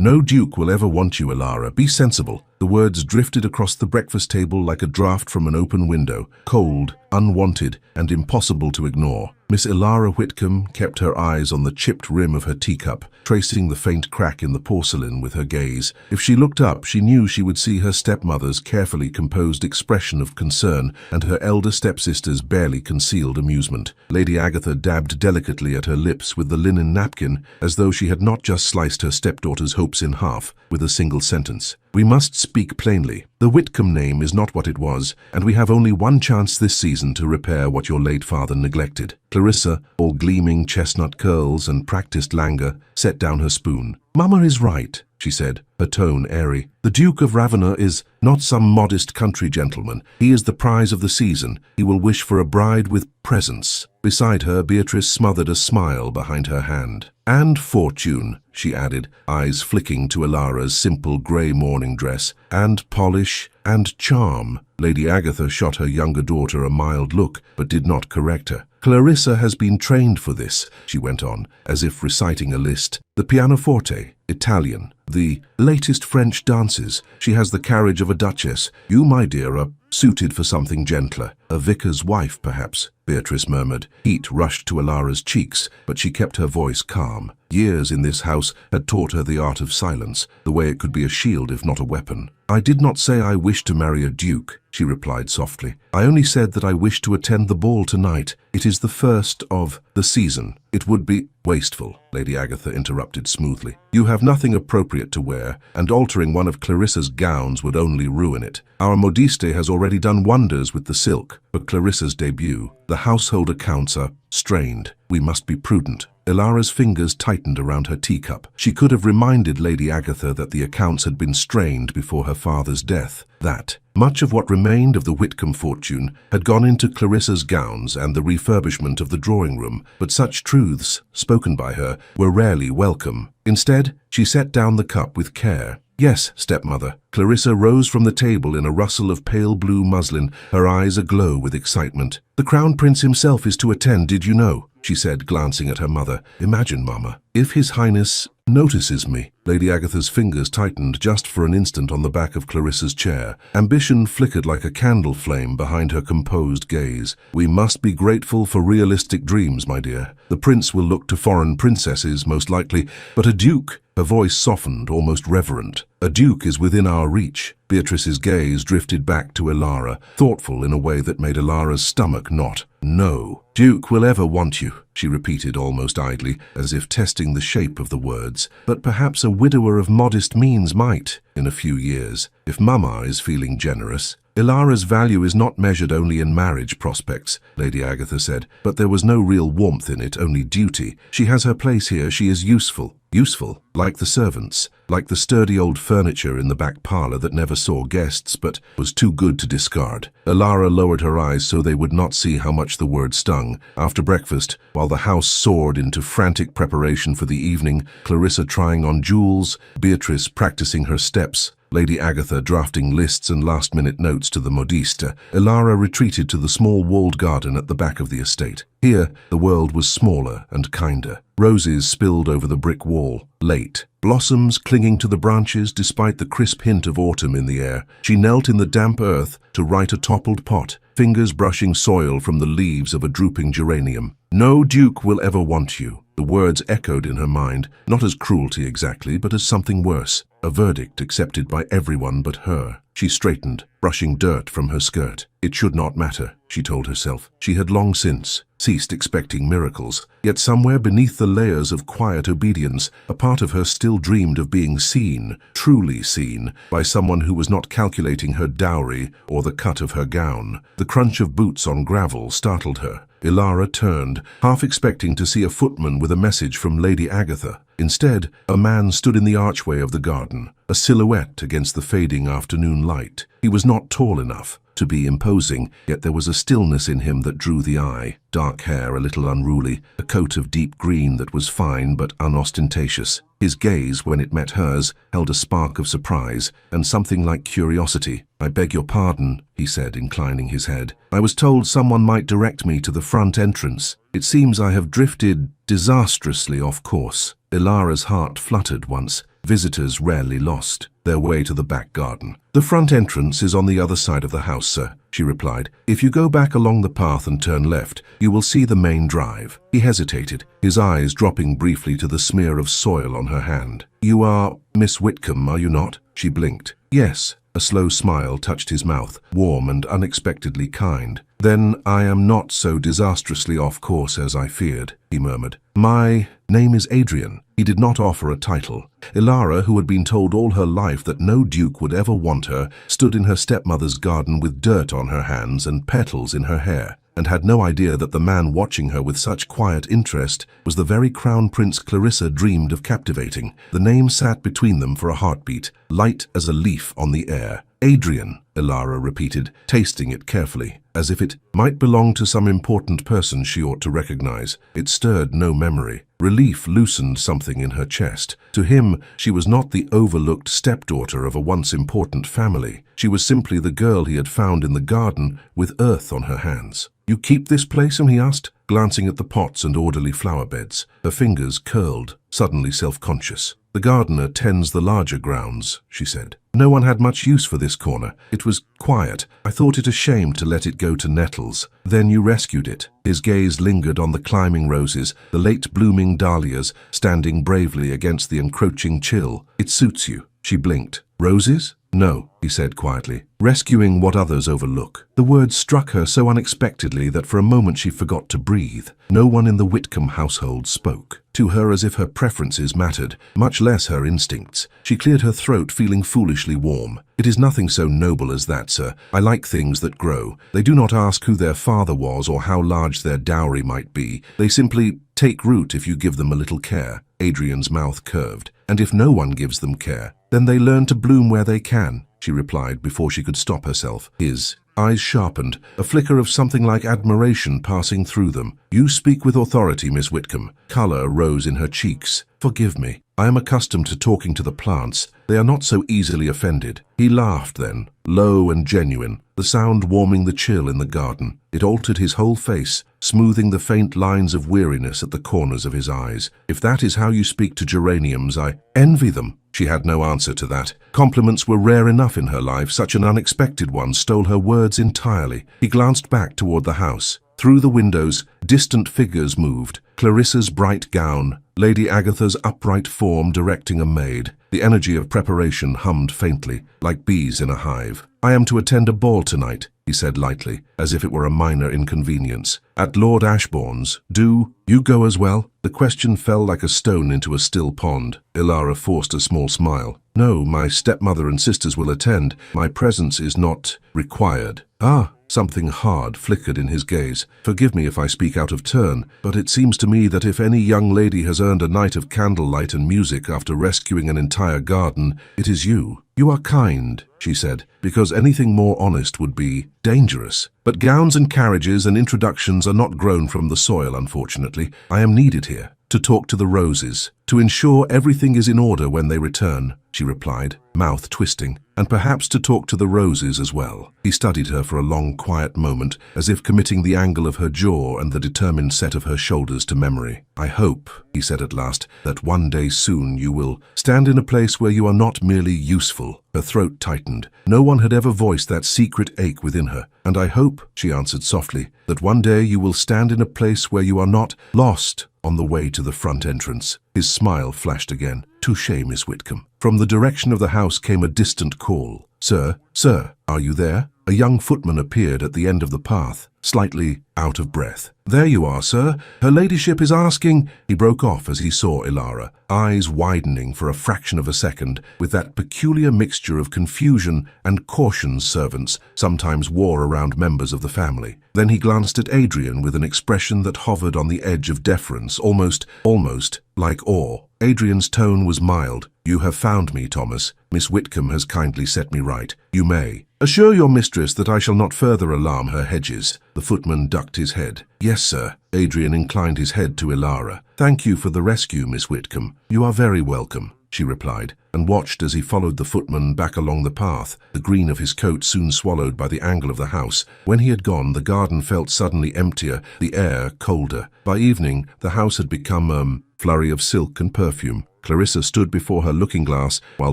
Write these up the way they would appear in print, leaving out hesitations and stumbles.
No duke will ever want you, Elara. Be sensible. The words drifted across the breakfast table like a draft from an open window, cold, unwanted, and impossible to ignore. Miss Elara Whitcomb kept her eyes on the chipped rim of her teacup, tracing the faint crack in the porcelain with her gaze. If she looked up, she knew she would see her stepmother's carefully composed expression of concern and her elder stepsister's barely concealed amusement. Lady Agatha dabbed delicately at her lips with the linen napkin, as though she had not just sliced her stepdaughter's hopes in half with a single sentence. We must speak plainly. The Whitcomb name is not what it was, and we have only one chance this season to repair what your late father neglected. Clarissa, all gleaming chestnut curls and practiced languor, set down her spoon. Mama is right, she said, her tone airy. The Duke of Ravenna is not some modest country gentleman. He is the prize of the season. He will wish for a bride with presence. Beside her, Beatrice smothered a smile behind her hand. And fortune, she added, eyes flicking to Elara's simple grey morning dress, and polish, and charm. Lady Agatha shot her younger daughter a mild look, but did not correct her. Clarissa has been trained for this, she went on, as if reciting a list. The pianoforte, Italian, the latest French dances. She has the carriage of a duchess. You, my dear, are suited for something gentler. A vicar's wife, perhaps, Beatrice murmured. Heat rushed to Elara's cheeks, but she kept her voice calm. Years in this house had taught her the art of silence, the way it could be a shield if not a weapon. I did not say I wished to marry a duke, she replied softly. I only said that I wished to attend the ball tonight. It is the first of the season. It would be wasteful, Lady Agatha interrupted smoothly. You have nothing appropriate to wear, and altering one of Clarissa's gowns would only ruin it. Our modiste has already done wonders with the silk. For Clarissa's debut, the household accounts are strained. We must be prudent. Elara's fingers tightened around her teacup. She could have reminded Lady Agatha that the accounts had been strained before her father's death, that much of what remained of the Whitcomb fortune had gone into Clarissa's gowns and the refurbishment of the drawing-room, but such truths, spoken by her, were rarely welcome. Instead, she set down the cup with care. Yes, stepmother. Clarissa rose from the table in a rustle of pale blue muslin, her eyes aglow with excitement. The Crown Prince himself is to attend, did you know? She said, glancing at her mother. Imagine, Mama, if His Highness notices me. Lady Agatha's fingers tightened just for an instant on the back of Clarissa's chair. Ambition flickered like a candle flame behind her composed gaze. We must be grateful for realistic dreams, my dear. The prince will look to foreign princesses, most likely, but a duke. Her voice softened, almost reverent. A duke is within our reach. Beatrice's gaze drifted back to Elara, thoughtful in a way that made Elara's stomach knot. No duke will ever want you, she repeated almost idly, as if testing the shape of the words. But perhaps a widower of modest means might, in a few years, if Mama is feeling generous. Elara's value is not measured only in marriage prospects, Lady Agatha said, but there was no real warmth in it, only duty. She has her place here, she is useful. Useful, like the servants, like the sturdy old furniture in the back parlor that never saw guests but was too good to discard. Elara lowered her eyes so they would not see how much the word stung. After breakfast, while the house soared into frantic preparation for the evening, Clarissa trying on jewels, Beatrice practicing her steps, Lady Agatha drafting lists and last-minute notes to the modiste, Elara retreated to the small walled garden at the back of the estate. Here, the world was smaller and kinder. Roses spilled over the brick wall, late. Blossoms clinging to the branches despite the crisp hint of autumn in the air. She knelt in the damp earth to right a toppled pot, fingers brushing soil from the leaves of a drooping geranium. No duke will ever want you. The words echoed in her mind, not as cruelty exactly, but as something worse. A verdict accepted by everyone but her. She straightened, brushing dirt from her skirt. It should not matter, she told herself. She had long since ceased expecting miracles. Yet somewhere beneath the layers of quiet obedience, a part of her still dreamed of being seen, truly seen, by someone who was not calculating her dowry or the cut of her gown. The crunch of boots on gravel startled her. Elara turned, half expecting to see a footman with a message from Lady Agatha. Instead, a man stood in the archway of the garden, a silhouette against the fading afternoon light. He was not tall enough to be imposing, yet there was a stillness in him that drew the eye. Dark hair, a little unruly, a coat of deep green that was fine but unostentatious. His gaze, when it met hers, held a spark of surprise and something like curiosity. "I beg your pardon," he said, inclining his head. "I was told someone might direct me to the front entrance. It seems I have drifted disastrously off course." Elara's heart fluttered once. visitors rarely lost their way to the back garden. "The front entrance is on the other side of the house, sir," she replied. "If you go back along the path and turn left, you will see the main drive." He hesitated, his eyes dropping briefly to the smear of soil on her hand. "You are Miss Whitcomb, are you not?" She blinked. "Yes." A slow smile touched his mouth, warm and unexpectedly kind. "Then I am not so disastrously off course as I feared," he murmured. "My name is Adrian." He did not offer a title. Ilara, who had been told all her life that no duke would ever want her, stood in her stepmother's garden with dirt on her hands and petals in her hair, and had no idea that the man watching her with such quiet interest was the very crown prince Clarissa dreamed of captivating. The name sat between them for a heartbeat, light as a leaf on the air. "Adrian," Ilara repeated, tasting it carefully, as if it might belong to some important person she ought to recognize. It stirred no memory. Relief loosened something in her chest. To him, she was not the overlooked stepdaughter of a once important family. She was simply the girl he had found in the garden with earth on her hands. "You keep this place?" he asked, glancing at the pots and orderly flower beds. Her fingers curled, suddenly self-conscious. "The gardener tends the larger grounds," she said. "No one had much use for this corner. It was quiet. I thought it a shame to let it go to nettles. Then you rescued it." His gaze lingered on the climbing roses, the late-blooming dahlias, standing bravely against the encroaching chill. "It suits you." She blinked. "Roses?" "No," he said quietly. "Rescuing what others overlook." The words struck her so unexpectedly that for a moment she forgot to breathe. No one in the Whitcomb household spoke to her as if her preferences mattered, much less her instincts. She cleared her throat, feeling foolishly warm. "It is nothing so noble as that, sir. I like things that grow. They do not ask who their father was or how large their dowry might be. They simply take root if you give them a little care." Adrian's mouth curved. "And if no one gives them care, then they learn to bloom where they can," she replied before she could stop herself. His eyes sharpened, a flicker of something like admiration passing through them. "You speak with authority, Miss Whitcomb." Colour rose in her cheeks. "Forgive me. I am accustomed to talking to the plants. They are not so easily offended." He laughed then, low and genuine, the sound warming the chill in the garden. It altered his whole face, smoothing the faint lines of weariness at the corners of his eyes. "If that is how you speak to geraniums, I envy them." She had no answer to that. Compliments were rare enough in her life. Such an unexpected one stole her words entirely. He glanced back toward the house. Through the windows, distant figures moved. Clarissa's bright gown, Lady Agatha's upright form directing a maid. The energy of preparation hummed faintly, like bees in a hive. "I am to attend a ball tonight," he said lightly, as if it were a minor inconvenience. "At Lord Ashbourne's. Do you go as well?" The question fell like a stone into a still pond. Ilara forced a small smile. "No, my stepmother and sisters will attend. My presence is not required." "Ah." Something hard flickered in his gaze. "Forgive me if I speak out of turn, but it seems to me that if any young lady has earned a night of candlelight and music after rescuing an entire garden, it is you." "You are kind," she said, "because anything more honest would be dangerous. But gowns and carriages and introductions are not grown from the soil, unfortunately. I am needed here to talk to the roses, to ensure everything is in order when they return," she replied, mouth twisting, "and perhaps to talk to the roses as well." He studied her for a long, quiet moment, as if committing the angle of her jaw and the determined set of her shoulders to memory. "I hope," he said at last, "that one day soon you will stand in a place where you are not merely useful." Her throat tightened. No one had ever voiced that secret ache within her. "And I hope," she answered softly, "that one day you will stand in a place where you are not lost on the way to the front entrance." His smile flashed again. "Touché, Miss Whitcomb." From the direction of the house came a distant call. "Sir, sir, are you there?" A young footman appeared at the end of the path, slightly out of breath. "There you are, sir. Her ladyship is asking—" He broke off as he saw Ilara, eyes widening for a fraction of a second, with that peculiar mixture of confusion and caution servants sometimes wore around members of the family. Then he glanced at Adrian with an expression that hovered on the edge of deference, almost like awe. Adrian's tone was mild. "You have found me, Thomas. Miss Whitcomb has kindly set me right. You may. Assure your mistress that I shall not further alarm her hedges." The footman ducked his head. "Yes, sir." Adrian inclined his head to Ilara. "Thank you for the rescue, Miss Whitcomb." "You are very welcome," she replied, and watched as he followed the footman back along the path, the green of his coat soon swallowed by the angle of the house. When he had gone, the garden felt suddenly emptier, the air colder. By evening, the house had become flurry of silk and perfume. Clarissa stood before her looking-glass while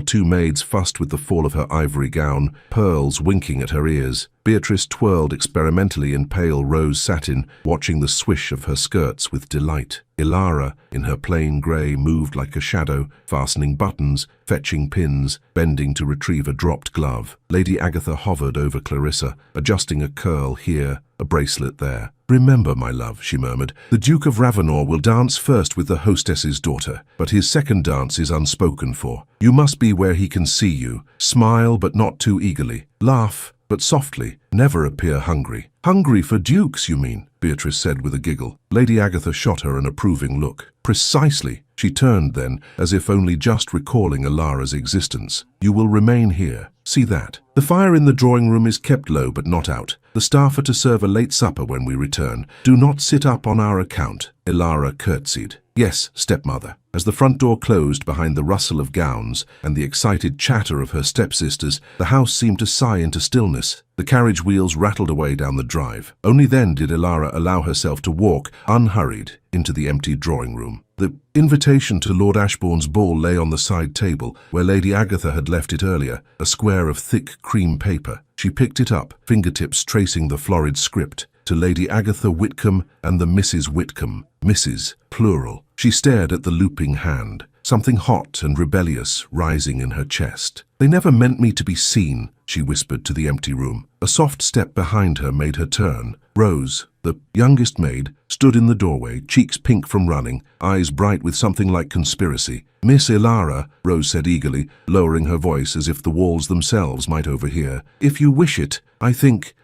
two maids fussed with the fall of her ivory gown, pearls winking at her ears. Beatrice twirled experimentally in pale rose satin, watching the swish of her skirts with delight. Ilara, in her plain grey, moved like a shadow, fastening buttons, fetching pins, bending to retrieve a dropped glove. Lady Agatha hovered over Clarissa, adjusting a curl here, a bracelet there. "Remember, my love," she murmured, "the Duke of Ravenor will dance first with the hostess's daughter, but his second dance is unspoken for. You must be where he can see you. Smile, but not too eagerly. Laugh, but softly. Never appear hungry." "Hungry for dukes, you mean?" Beatrice said with a giggle. Lady Agatha shot her an approving look. "Precisely." She turned then, as if only just recalling Ilara's existence. "You will remain here. See that? The fire in the drawing-room is kept low but not out. The staff are to serve a late supper when we return. Do not sit up on our account." Ilara curtsied. "Yes, stepmother." As the front door closed behind the rustle of gowns and the excited chatter of her stepsisters, the house seemed to sigh into stillness. The carriage wheels rattled away down the drive. Only then did Ilara allow herself to walk, unhurried, into the empty drawing-room. The invitation to Lord Ashbourne's ball lay on the side table, where Lady Agatha had left it earlier, a square of thick cream paper. She picked it up, fingertips tracing the florid script, "To Lady Agatha Whitcomb and the Mrs. Whitcomb." Mrs. plural. She stared at the looping hand, something hot and rebellious rising in her chest. "They never meant me to be seen," she whispered to the empty room. A soft step behind her made her turn. Rose, the youngest maid, stood in the doorway, cheeks pink from running, eyes bright with something like conspiracy. "Miss Ilara," Rose said eagerly, lowering her voice as if the walls themselves might overhear, "if you wish it, I think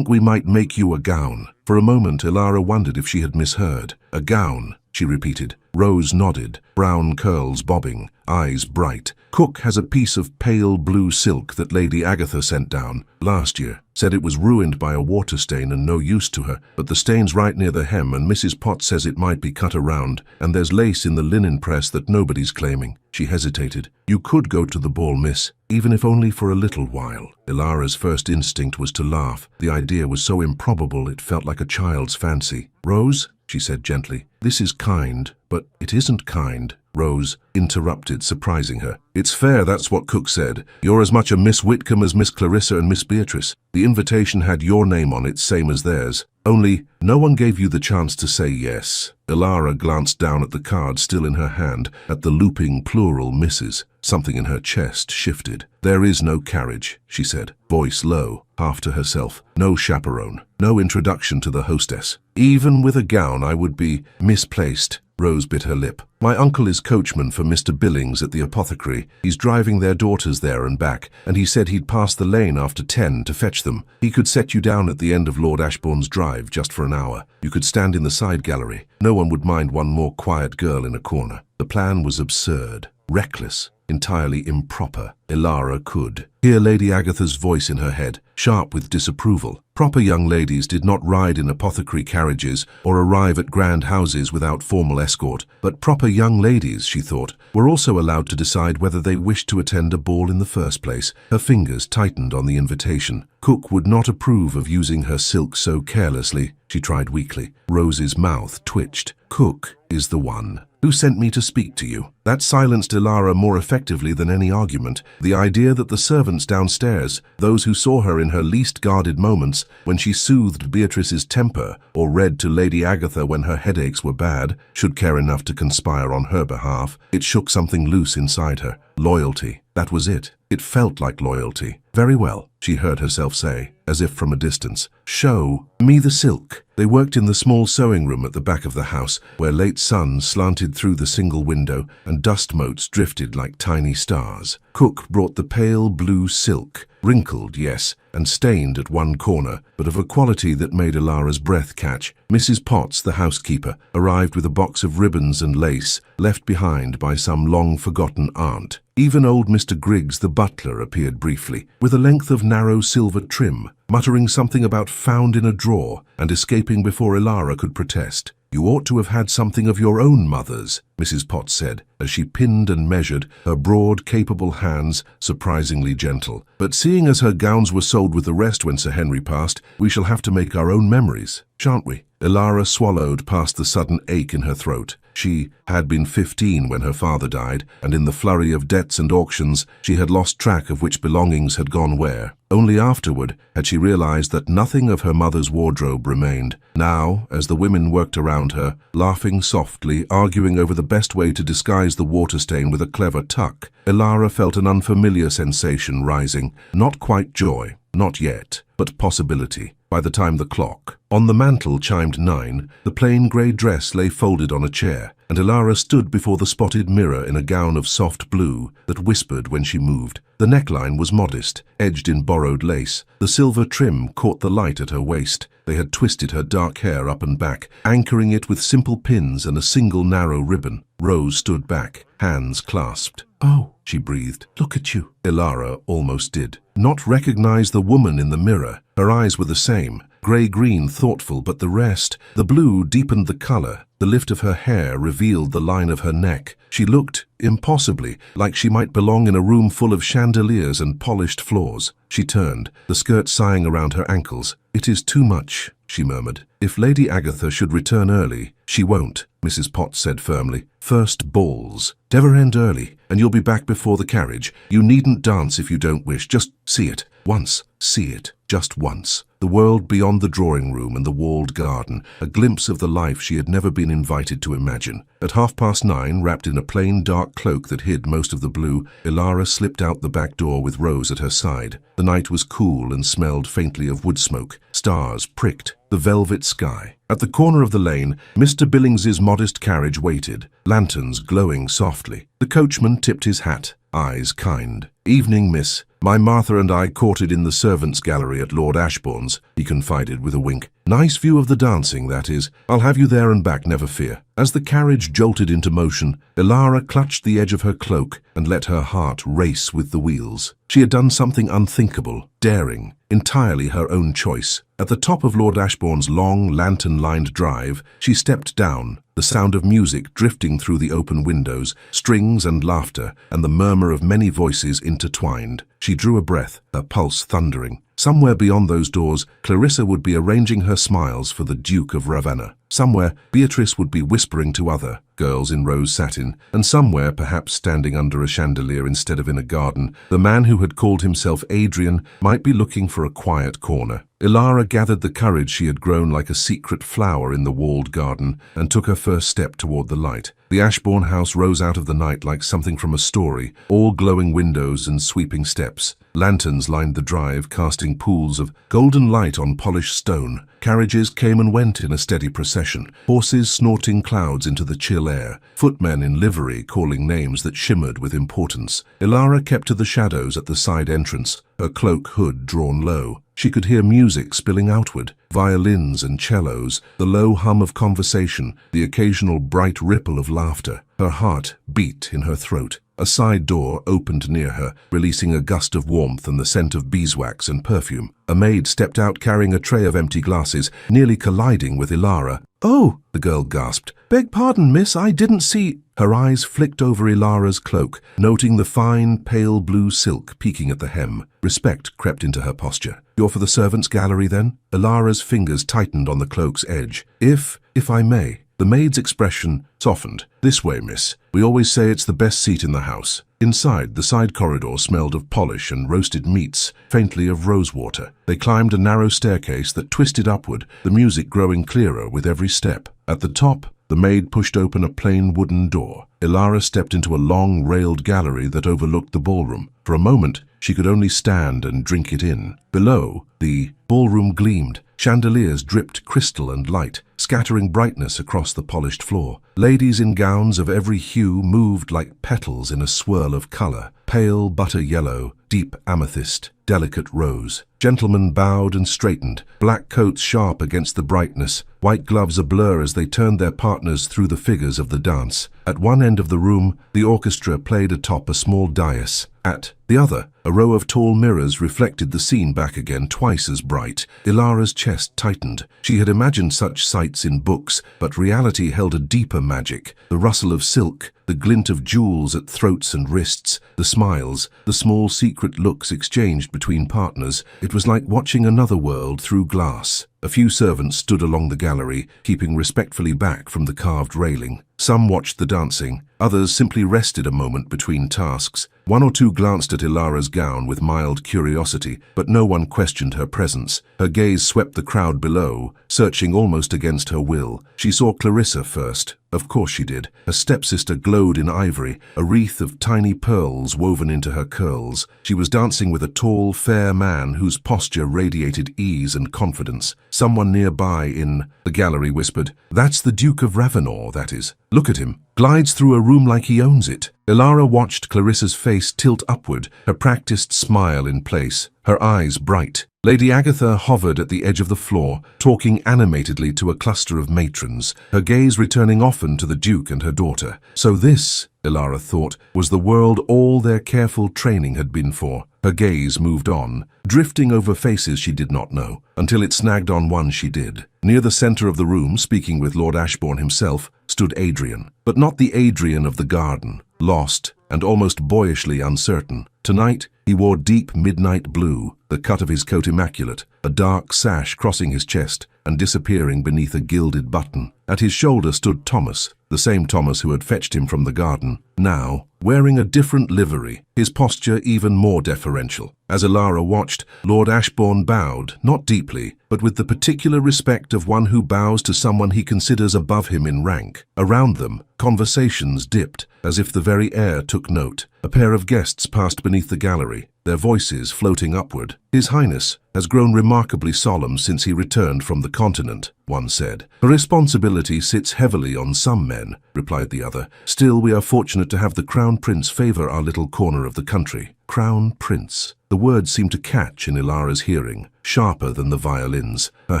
we might make you a gown." For a moment Ilara wondered if she had misheard. "A gown," she repeated. Rose nodded, brown curls bobbing, eyes bright. "Cook has a piece of pale blue silk that Lady Agatha sent down last year. Said it was ruined by a water stain and no use to her, but the stain's right near the hem and Mrs. Potts says it might be cut around, and there's lace in the linen press that nobody's claiming." She hesitated. "You could go to the ball, miss, even if only for a little while." Ilara's first instinct was to laugh. The idea was so improbable it felt like a child's fancy. "Rose," she said gently, "this is kind, but it isn't kind." Rose interrupted, surprising her. "It's fair, that's what Cook said. You're as much a Miss Whitcomb as Miss Clarissa and Miss Beatrice. The invitation had your name on it, same as theirs. Only, no one gave you the chance to say yes." Ilara glanced down at the card still in her hand, at the looping plural Mrs. Something in her chest shifted. "There is no carriage," she said, voice low, half to herself. "No chaperone, no introduction to the hostess. Even with a gown I would be misplaced." Rose bit her lip. "My uncle is coachman for Mr. Billings at the apothecary. He's driving their daughters there and back, and he said he'd pass the lane after 10 to fetch them. He could set you down at the end of Lord Ashbourne's drive just for an hour. You could stand in the side gallery. No one would mind one more quiet girl in a corner." The plan was absurd, reckless, entirely improper. Ilara could hear Lady Agatha's voice in her head, sharp with disapproval. Proper young ladies did not ride in apothecary carriages or arrive at grand houses without formal escort, but proper young ladies, she thought, were also allowed to decide whether they wished to attend a ball in the first place. Her fingers tightened on the invitation. Cook would not approve of using her silk so carelessly, she tried weakly. Rose's mouth twitched. "Cook is the one who sent me to speak to you." That silenced Ilara more effectively than any argument. The idea that the servants downstairs, those who saw her in her least guarded moments, when she soothed Beatrice's temper or read to Lady Agatha when her headaches were bad, should care enough to conspire on her behalf. It shook something loose inside her. Loyalty. That was it. It felt like loyalty. "Very well," she heard herself say, as if from a distance. "Show me the silk." They worked in the small sewing room at the back of the house, where late sun slanted through the single window and dust motes drifted like tiny stars. Cook brought the pale blue silk, wrinkled, yes, and stained at one corner, but of a quality that made Ilara's breath catch. Mrs. Potts, the housekeeper, arrived with a box of ribbons and lace, left behind by some long-forgotten aunt. Even old Mr. Griggs, the butler, appeared briefly, with a length of narrow silver trim, muttering something about found in a drawer, and escaping before Ilara could protest. "You ought to have had something of your own mother's," Mrs. Potts said, as she pinned and measured, her broad, capable hands surprisingly gentle. "But seeing as her gowns were sold with the rest when Sir Henry passed, we shall have to make our own memories, shan't we?" Ilara swallowed past the sudden ache in her throat. She had been 15 when her father died, and in the flurry of debts and auctions, she had lost track of which belongings had gone where. Only afterward had she realized that nothing of her mother's wardrobe remained. Now, as the women worked around her, laughing softly, arguing over the best way to disguise the water stain with a clever tuck, Ilara felt an unfamiliar sensation rising. Not quite joy, not yet, but possibility. By the time the clock on the mantel chimed 9, the plain grey dress lay folded on a chair, and Ilara stood before the spotted mirror in a gown of soft blue that whispered when she moved. The neckline was modest, edged in borrowed lace. The silver trim caught the light at her waist. They had twisted her dark hair up and back, anchoring it with simple pins and a single narrow ribbon. Rose stood back, hands clasped. "Oh," she breathed, "look at you." Ilara almost did not recognize the woman in the mirror. Her eyes were the same, grey-green, thoughtful, but the rest, the blue deepened the color. The lift of her hair revealed the line of her neck. She looked, impossibly, like she might belong in a room full of chandeliers and polished floors. She turned, the skirt sighing around her ankles. "It is too much," she murmured. "If Lady Agatha should return early—" "She won't," Mrs. Potts said firmly. "First balls. Never end early, and you'll be back before the carriage. You needn't dance if you don't wish. Just see it. Once. See it. Just once." The world beyond the drawing room and the walled garden, a glimpse of the life she had never been invited to imagine. At 9:30, wrapped in a plain dark cloak that hid most of the blue, Ilara slipped out the back door with Rose at her side. The night was cool and smelled faintly of wood smoke. Stars pricked the velvet sky. At the corner of the lane, Mr. Billings's modest carriage waited, lanterns glowing softly. The coachman tipped his hat, eyes kind. "Evening, miss. My Martha and I courted in the servants' gallery at Lord Ashbourne's," he confided with a wink. "Nice view of the dancing, that is. I'll have you there and back, never fear." As the carriage jolted into motion, Ilara clutched the edge of her cloak and let her heart race with the wheels. She had done something unthinkable, daring, entirely her own choice. At the top of Lord Ashbourne's long, lantern-lined drive, she stepped down, the sound of music drifting through the open windows, strings and laughter, and the murmur of many voices intertwined. She drew a breath, her pulse thundering. Somewhere beyond those doors, Clarissa would be arranging her smiles for the Duke of Ravenna. Somewhere, Beatrice would be whispering to other girls in rose satin, and somewhere, perhaps standing under a chandelier instead of in a garden, the man who had called himself Adrian might be looking for a quiet corner. Ilara gathered the courage she had grown like a secret flower in the walled garden and took her first step toward the light. The Ashbourne house rose out of the night like something from a story, all glowing windows and sweeping steps. Lanterns lined the drive, casting pools of golden light on polished stone. Carriages came and went in a steady procession, horses snorting clouds into the chill air, footmen in livery calling names that shimmered with importance. Ilara kept to the shadows at the side entrance, her cloak hood drawn low. She could hear music spilling outward, violins and cellos, the low hum of conversation, the occasional bright ripple of laughter. Her heart beat in her throat. A side door opened near her, releasing a gust of warmth and the scent of beeswax and perfume. A maid stepped out carrying a tray of empty glasses, nearly colliding with Ilara. "Oh," the girl gasped. "Beg pardon, miss, I didn't see—" Her eyes flicked over Ilara's cloak, noting the fine, pale blue silk peeking at the hem. Respect crept into her posture. "You're for the servants' gallery, then?" Ilara's fingers tightened on the cloak's edge. If I may." The maid's expression softened. "This way, miss. We always say it's the best seat in the house." Inside, the side corridor smelled of polish and roasted meats, faintly of rosewater. They climbed a narrow staircase that twisted upward, the music growing clearer with every step. At the top, the maid pushed open a plain wooden door. Ilara stepped into a long, railed gallery that overlooked the ballroom. For a moment, she could only stand and drink it in. Below, the ballroom gleamed. Chandeliers dripped crystal and light, scattering brightness across the polished floor. Ladies in gowns of every hue moved like petals in a swirl of color, pale butter yellow, deep amethyst, delicate rose. Gentlemen bowed and straightened, black coats sharp against the brightness, white gloves a blur as they turned their partners through the figures of the dance. At one end of the room, the orchestra played atop a small dais. At the other, a row of tall mirrors reflected the scene back again, twice as bright. Ilara's chest tightened. She had imagined such sights in books, but reality held a deeper magic. The rustle of silk, the glint of jewels at throats and wrists, the smiles, the small secret looks exchanged between partners. It was like watching another world through glass. A few servants stood along the gallery, keeping respectfully back from the carved railing. Some watched the dancing, others simply rested a moment between tasks. One or two glanced at Ilara's gown with mild curiosity, but no one questioned her presence. Her gaze swept the crowd below, searching almost against her will. She saw Clarissa first. Of course she did. Her stepsister glowed in ivory, a wreath of tiny pearls woven into her curls. She was dancing with a tall, fair man whose posture radiated ease and confidence. Someone nearby in the gallery whispered, "That's the Duke of Ravenor, that is. Look at him. Glides through a room like he owns it." Ilara watched Clarissa's face tilt upward, her practiced smile in place, her eyes bright. Lady Agatha hovered at the edge of the floor, talking animatedly to a cluster of matrons, her gaze returning often to the Duke and her daughter. So this, Ilara thought, was the world all their careful training had been for. Her gaze moved on, drifting over faces she did not know, until it snagged on one she did. Near the center of the room, speaking with Lord Ashbourne himself, stood Adrian, but not the Adrian of the garden, lost and almost boyishly uncertain. Tonight, he wore deep midnight blue, the cut of his coat immaculate, a dark sash crossing his chest and disappearing beneath a gilded button. At his shoulder stood Thomas, the same Thomas who had fetched him from the garden, now wearing a different livery, his posture even more deferential. As Ilara watched, Lord Ashbourne bowed, not deeply, but with the particular respect of one who bows to someone he considers above him in rank. Around them, conversations dipped, as if the very air took note. A pair of guests passed beneath the gallery, their voices floating upward. "His Highness has grown remarkably solemn since he returned from the continent," one said. "Her responsibility sits heavily on some men," replied the other. "Still, we are fortunate to have the Crown Prince favor our little corner of the country." Crown Prince. The word seemed to catch in Ilara's hearing, sharper than the violins. Her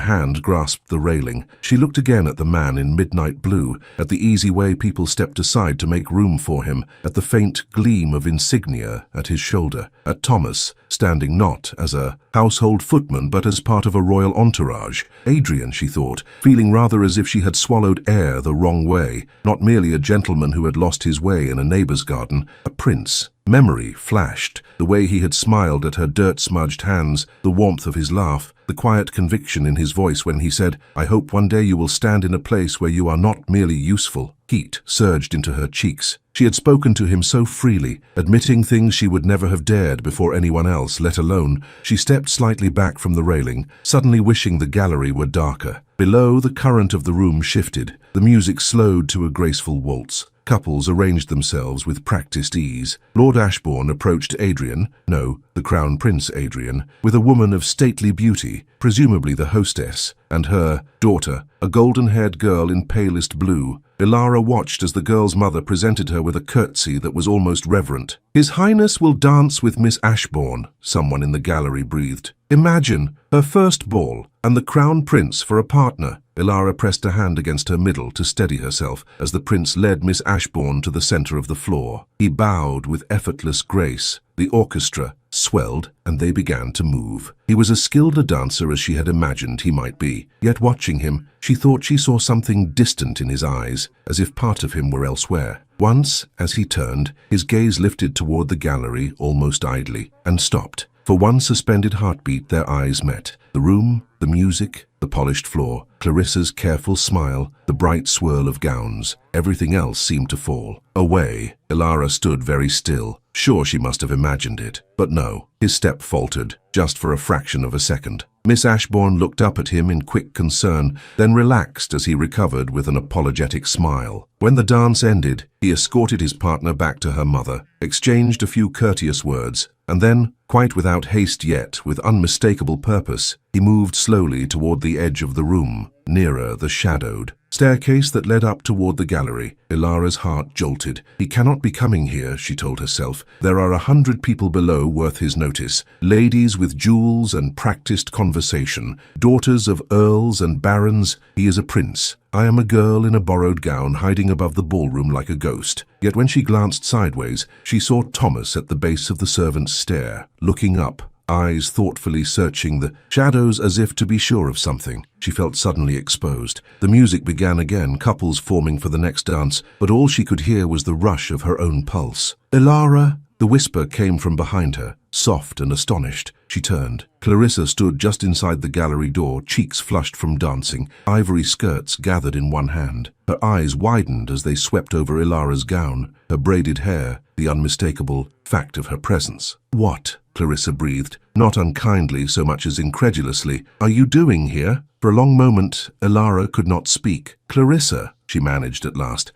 hand grasped the railing. She looked again at the man in midnight blue, at the easy way people stepped aside to make room for him, at the faint gleam of insignia at his shoulder, at Thomas, standing not as a household footman but as part of a royal entourage. Adrian, she thought, feeling rather as if she had swallowed air the wrong way, not merely a gentleman who had lost his way in a neighbor's garden, a prince. Memory flashed, the way he had smiled at her dirt-smudged hands, the warmth of his laugh, the quiet conviction in his voice when he said, "I hope one day you will stand in a place where you are not merely useful." Heat surged into her cheeks. She had spoken to him so freely, admitting things she would never have dared before anyone else, let alone. She stepped slightly back from the railing, suddenly wishing the gallery were darker. Below, the current of the room shifted. The music slowed to a graceful waltz. Couples arranged themselves with practiced ease. Lord Ashbourne approached Adrian, no, the Crown Prince Adrian, with a woman of stately beauty, presumably the hostess, and her daughter, a golden-haired girl in palest blue. Ilara watched as the girl's mother presented her with a curtsy that was almost reverent. "His Highness will dance with Miss Ashbourne," someone in the gallery breathed. "Imagine, her first ball, and the Crown Prince for a partner." Ilara pressed a hand against her middle to steady herself as the prince led Miss Ashbourne to the center of the floor. He bowed with effortless grace. The orchestra swelled, and they began to move. He was as skilled a dancer as she had imagined he might be. Yet watching him, she thought she saw something distant in his eyes, as if part of him were elsewhere. Once, as he turned, his gaze lifted toward the gallery almost idly, and stopped. For one suspended heartbeat, their eyes met. The room, the music, the polished floor, Clarissa's careful smile, the bright swirl of gowns. Everything else seemed to fall away. Ilara stood very still. Sure, she must have imagined it. But no, his step faltered, just for a fraction of a second. Miss Ashbourne looked up at him in quick concern, then relaxed as he recovered with an apologetic smile. When the dance ended, he escorted his partner back to her mother, exchanged a few courteous words, and then, quite without haste yet with unmistakable purpose, he moved slowly toward the edge of the room, nearer the shadowed staircase that led up toward the gallery. Ilara's heart jolted. He cannot be coming here, she told herself. There are 100 people below worth his notice. Ladies with jewels and practiced conversation. Daughters of earls and barons. He is a prince. I am a girl in a borrowed gown hiding above the ballroom like a ghost. Yet when she glanced sideways, she saw Thomas at the base of the servants' stair, looking up, eyes thoughtfully searching the shadows as if to be sure of something. She felt suddenly exposed. The music began again, couples forming for the next dance, but all she could hear was the rush of her own pulse. "Ilara," The whisper came from behind her, soft and astonished. She turned. Clarissa stood just inside the gallery door, cheeks flushed from dancing, ivory skirts gathered in one hand. Her eyes widened as they swept over Ilara's gown, her braided hair, the unmistakable fact of her presence. "What?" Clarissa breathed, not unkindly so much as incredulously. "Are you doing here?" For a long moment, Ilara could not speak. "Clarissa," she managed at last.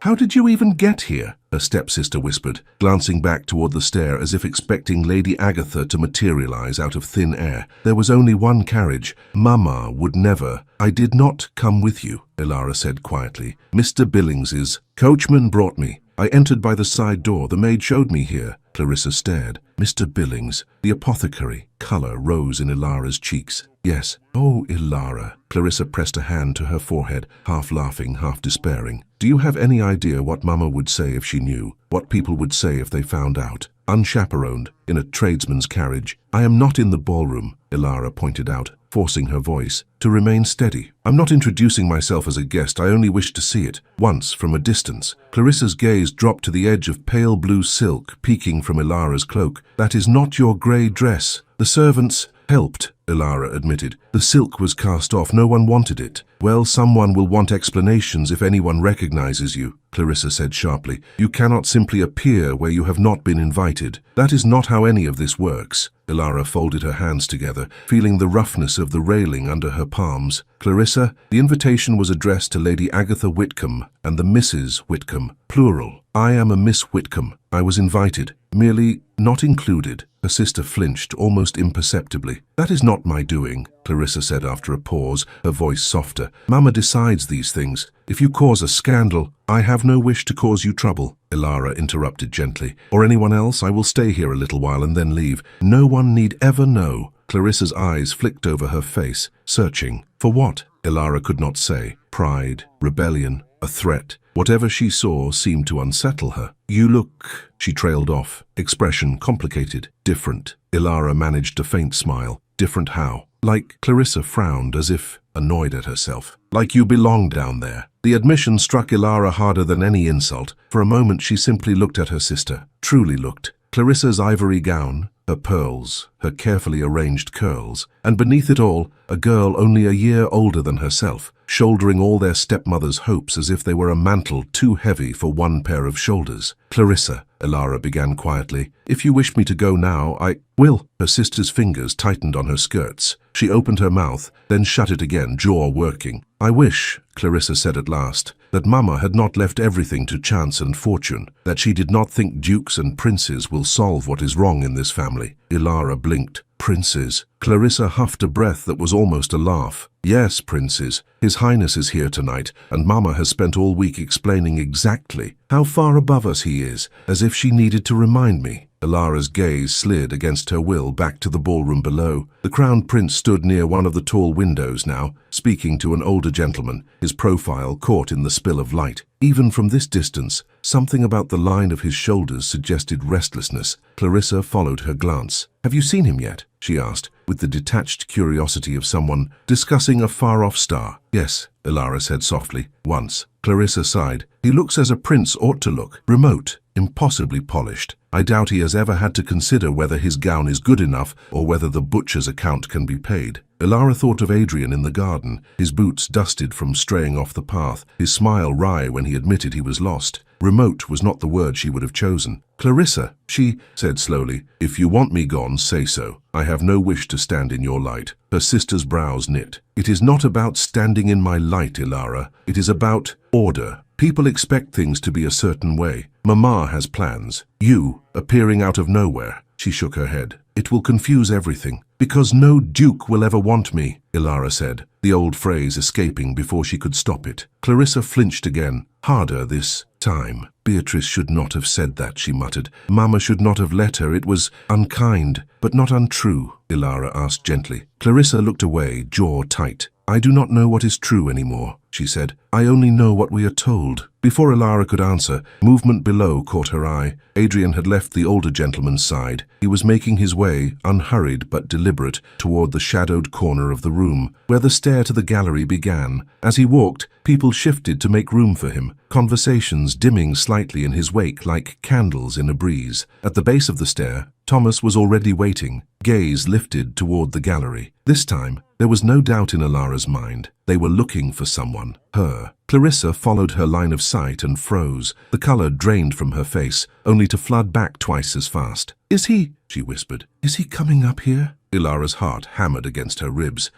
How did you even get here?" her stepsister whispered, glancing back toward the stair as if expecting Lady Agatha to materialize out of thin air. "There was only one carriage. Mama would never—" "I did not come with you," Ilara said quietly. "Mr. Billings's coachman brought me. I entered by the side door. The maid showed me here." Clarissa stared. "Mr. Billings, the apothecary." Color rose in Ilara's cheeks. "Yes." "Oh, Ilara." Clarissa pressed a hand to her forehead, half laughing, half despairing. "Do you have any idea what Mama would say if she knew? What people would say if they found out? Unchaperoned, in a tradesman's carriage." "I am not in the ballroom," Ilara pointed out, forcing her voice to remain steady. "I'm not introducing myself as a guest. I only wish to see it, once, from a distance." Clarissa's gaze dropped to the edge of pale blue silk peeking from Ilara's cloak. "That is not your grey dress. The servants helped," Ilara admitted. "The silk was cast off. No one wanted it." "Well, someone will want explanations if anyone recognizes you," Clarissa said sharply. "You cannot simply appear where you have not been invited. That is not how any of this works." Ilara folded her hands together, feeling the roughness of the railing under her palms. "Clarissa, the invitation was addressed to Lady Agatha Whitcomb and the Mrs. Whitcomb, plural. I am a Miss Whitcomb. I was invited, merely not included." Her sister flinched, almost imperceptibly. "That is not my doing," Clarissa said after a pause, her voice softer. "Mama decides these things. If you cause a scandal—" "I have no wish to cause you trouble," Ilara interrupted gently. "Or anyone else. I will stay here a little while and then leave. No one need ever know." Clarissa's eyes flicked over her face, searching. For what? Ilara could not say. Pride, rebellion, a threat. Whatever she saw seemed to unsettle her. "You look—" she trailed off, expression complicated, different. Ilara managed a faint smile. "Different how?" "Like—" Clarissa frowned as if annoyed at herself. "Like you belong down there." The admission struck Ilara harder than any insult. For a moment she simply looked at her sister, truly looked. Clarissa's ivory gown, her pearls, her carefully arranged curls, and beneath it all, a girl only a year older than herself, shouldering all their stepmother's hopes as if they were a mantle too heavy for one pair of shoulders. "Clarissa," Ilara began quietly, "if you wish me to go now, I will." Her sister's fingers tightened on her skirts. She opened her mouth, then shut it again, jaw working. "I wish," Clarissa said at last, "that Mama had not left everything to chance and fortune, that she did not think dukes and princes will solve what is wrong in this family." Ilara blinked. "Princes?" Clarissa huffed a breath that was almost a laugh. "Yes, princes. His Highness is here tonight, and Mama has spent all week explaining exactly how far above us he is, as if she needed to remind me." Ilara's gaze slid against her will back to the ballroom below. The Crown Prince stood near one of the tall windows now, speaking to an older gentleman, his profile caught in the spill of light. Even from this distance, something about the line of his shoulders suggested restlessness. Clarissa followed her glance. "Have you seen him yet?" she asked, with the detached curiosity of someone discussing a far-off star. "Yes," Ilara said softly, "once." Clarissa sighed. "He looks as a prince ought to look. Remote, impossibly polished. I doubt he has ever had to consider whether his gown is good enough or whether the butcher's account can be paid." Ilara thought of Adrian in the garden, his boots dusted from straying off the path, his smile wry when he admitted he was lost. Remote was not the word she would have chosen. "Clarissa," she said slowly, "if you want me gone, say so. I have no wish to stand in your light." Her sister's brows knit. "It is not about standing in my light, Ilara. It is about order. People expect things to be a certain way. Mama has plans. You, appearing out of nowhere." She shook her head. "It will confuse everything." "Because no duke will ever want me," Ilara said, the old phrase escaping before she could stop it. Clarissa flinched again, harder this time. "Beatrice should not have said that," she muttered. "Mama should not have let her. It was unkind, but not untrue." Ilara asked gently. Clarissa looked away, jaw tight. I do not know what is true anymore, she said. I only know what we are told. Before Ilara could answer, movement below caught her eye. Adrian had left the older gentleman's side. He was making his way, unhurried but deliberate, toward the shadowed corner of the room, where the stair to the gallery began. As he walked, people shifted to make room for him, conversations dimming slightly in his wake like candles in a breeze. At the base of the stair, Thomas was already waiting, gaze lifted toward the gallery. This time, there was no doubt in Ilara's mind. They were looking for someone, her. Clarissa followed her line of sight and froze. The color drained from her face, only to flood back twice as fast. Is he, she whispered, is he coming up here? Ilara's heart hammered against her ribs.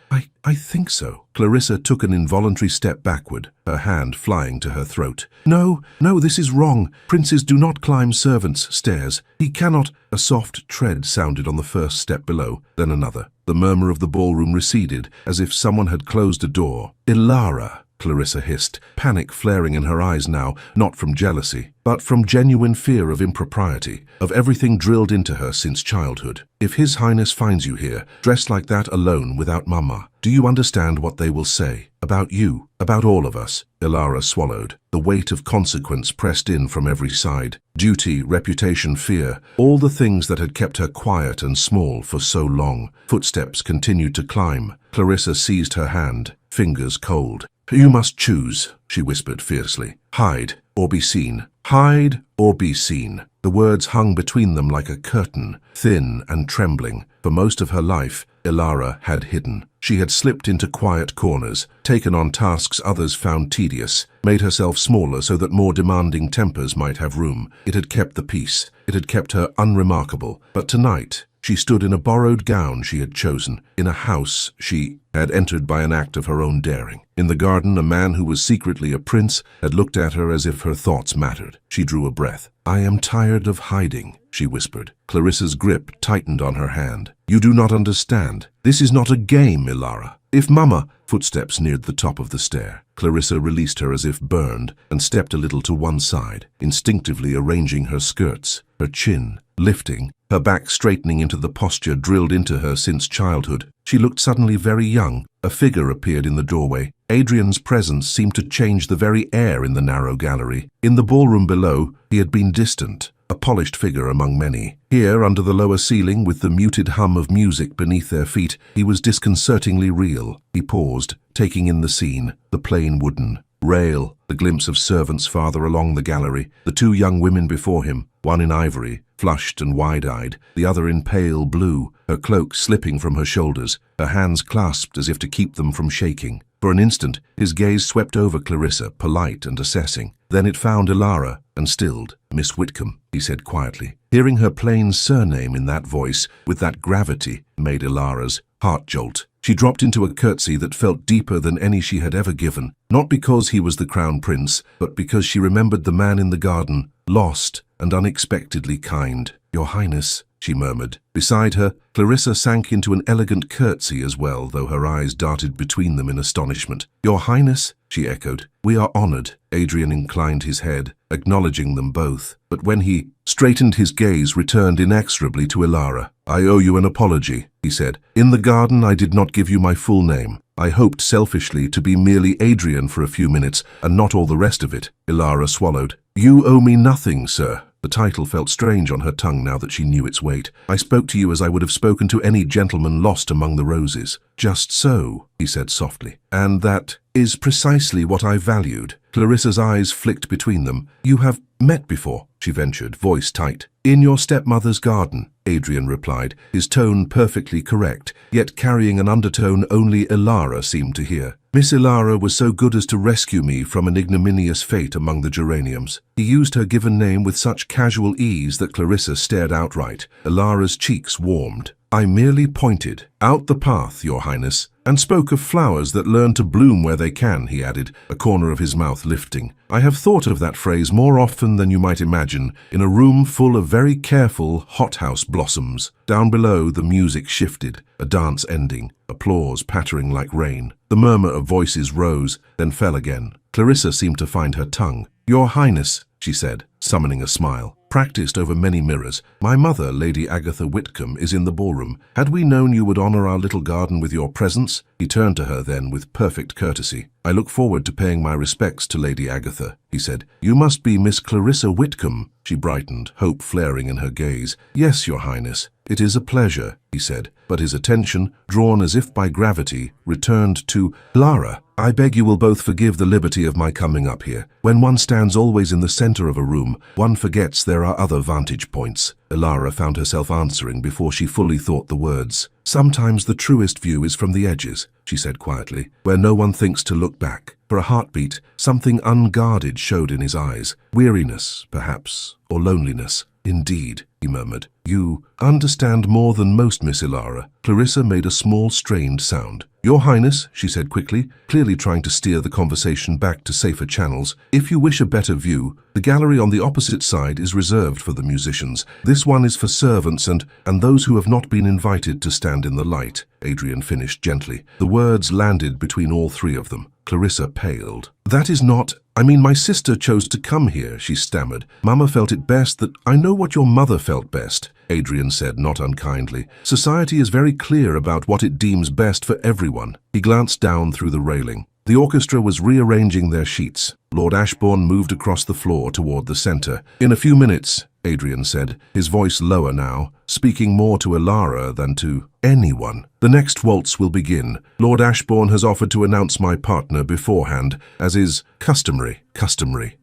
I think so. Clarissa took an involuntary step backward, her hand flying to her throat. No, this is wrong. Princes do not climb servants' stairs. He cannot. A soft tread sounded on the first step below, then another. The murmur of the ballroom receded, as if someone had closed a door. Ilara, Clarissa hissed, panic flaring in her eyes now, not from jealousy, but from genuine fear of impropriety, of everything drilled into her since childhood. If His Highness finds you here, dressed like that alone without Mama, do you understand what they will say? About you, about all of us? Ilara swallowed. The weight of consequence pressed in from every side. Duty, reputation, fear, all the things that had kept her quiet and small for so long. Footsteps continued to climb. Clarissa seized her hand, fingers cold. You must choose, she whispered fiercely. Hide or be seen. Hide or be seen. The words hung between them like a curtain, thin and trembling. For most of her life, Ilara had hidden. She had slipped into quiet corners, taken on tasks others found tedious, made herself smaller so that more demanding tempers might have room. It had kept the peace. It had kept her unremarkable. But tonight, she stood in a borrowed gown she had chosen, in a house she had entered by an act of her own daring. In the garden, a man who was secretly a prince had looked at her as if her thoughts mattered. She drew a breath. I am tired of hiding, she whispered. Clarissa's grip tightened on her hand. You do not understand. This is not a game, Ilara. If Mama... Footsteps neared the top of the stair. Clarissa released her as if burned and stepped a little to one side, instinctively arranging her skirts, her chin lifting, her back straightening into the posture drilled into her since childhood. She looked suddenly very young. A figure appeared in the doorway. Adrian's presence seemed to change the very air in the narrow gallery. In the ballroom below, he had been distant, a polished figure among many. Here, under the lower ceiling, with the muted hum of music beneath their feet, he was disconcertingly real. He paused, taking in the scene, the plain wooden rail, the glimpse of servants farther along the gallery, the two young women before him, one in ivory, flushed and wide-eyed, the other in pale blue, her cloak slipping from her shoulders, her hands clasped as if to keep them from shaking. For an instant, his gaze swept over Clarissa, polite and assessing. Then it found Ilara, and stilled. Miss Whitcomb, he said quietly. Hearing her plain surname in that voice, with that gravity, made Ilara's heart jolt. She dropped into a curtsy that felt deeper than any she had ever given, not because he was the crown prince, but because she remembered the man in the garden, lost and unexpectedly kind. Your Highness, she murmured. Beside her, Clarissa sank into an elegant curtsy as well, though her eyes darted between them in astonishment. Your Highness, she echoed. We are honored. Adrian inclined his head, acknowledging them both. But when he straightened, his gaze returned inexorably to Ilara. I owe you an apology, he said. In the garden, I did not give you my full name. I hoped selfishly to be merely Adrian for a few minutes, and not all the rest of it. Ilara swallowed. You owe me nothing, sir. The title felt strange on her tongue now that she knew its weight. I spoke to you as I would have spoken to any gentleman lost among the roses. Just so, he said softly. And that is precisely what I valued. Clarissa's eyes flicked between them. You have met before, she ventured, voice tight. In your stepmother's garden, Adrian replied, his tone perfectly correct, yet carrying an undertone only Ilara seemed to hear. Miss Ilara was so good as to rescue me from an ignominious fate among the geraniums. He used her given name with such casual ease that Clarissa stared outright. Ilara's cheeks warmed. I merely pointed out the path, Your Highness, and spoke of flowers that learn to bloom where they can, he added, a corner of his mouth lifting. I have thought of that phrase more often than you might imagine, in a room full of very careful hothouse blossoms. Down below, the music shifted, a dance ending, applause pattering like rain. The murmur of voices rose, then fell again. Clarissa seemed to find her tongue. Your Highness, she said, summoning a smile. Practiced over many mirrors. My mother, Lady Agatha Whitcomb, is in the ballroom. Had we known you would honor our little garden with your presence? He turned to her then with perfect courtesy. I look forward to paying my respects to Lady Agatha, he said. You must be Miss Clarissa Whitcomb. She brightened, hope flaring in her gaze. Yes, Your Highness. It is a pleasure, he said, but his attention, drawn as if by gravity, returned to Lara. I beg you will both forgive the liberty of my coming up here. When one stands always in the center of a room, one forgets there are other vantage points. Ilara found herself answering before she fully thought the words. Sometimes the truest view is from the edges, she said quietly, where no one thinks to look back. For a heartbeat, something unguarded showed in his eyes. Weariness, perhaps, or loneliness. Indeed, he murmured. You understand more than most, Miss Ilara. Clarissa made a small, strained sound. Your Highness, she said quickly, clearly trying to steer the conversation back to safer channels, if you wish a better view, the gallery on the opposite side is reserved for the musicians. This one is for servants and those who have not been invited to stand in the light, Adrian finished gently. The words landed between all three of them. Clarissa paled. That is not... my sister chose to come here, she stammered. Mama felt it best that... I know what your mother felt best, Adrian said, not unkindly. Society is very clear about what it deems best for everyone. He glanced down through the railing. The orchestra was rearranging their sheets. Lord Ashbourne moved across the floor toward the center. In a few minutes, Adrian said, his voice lower now, speaking more to Ilara than to anyone. The next waltz will begin. Lord Ashbourne has offered to announce my partner beforehand, as is customary.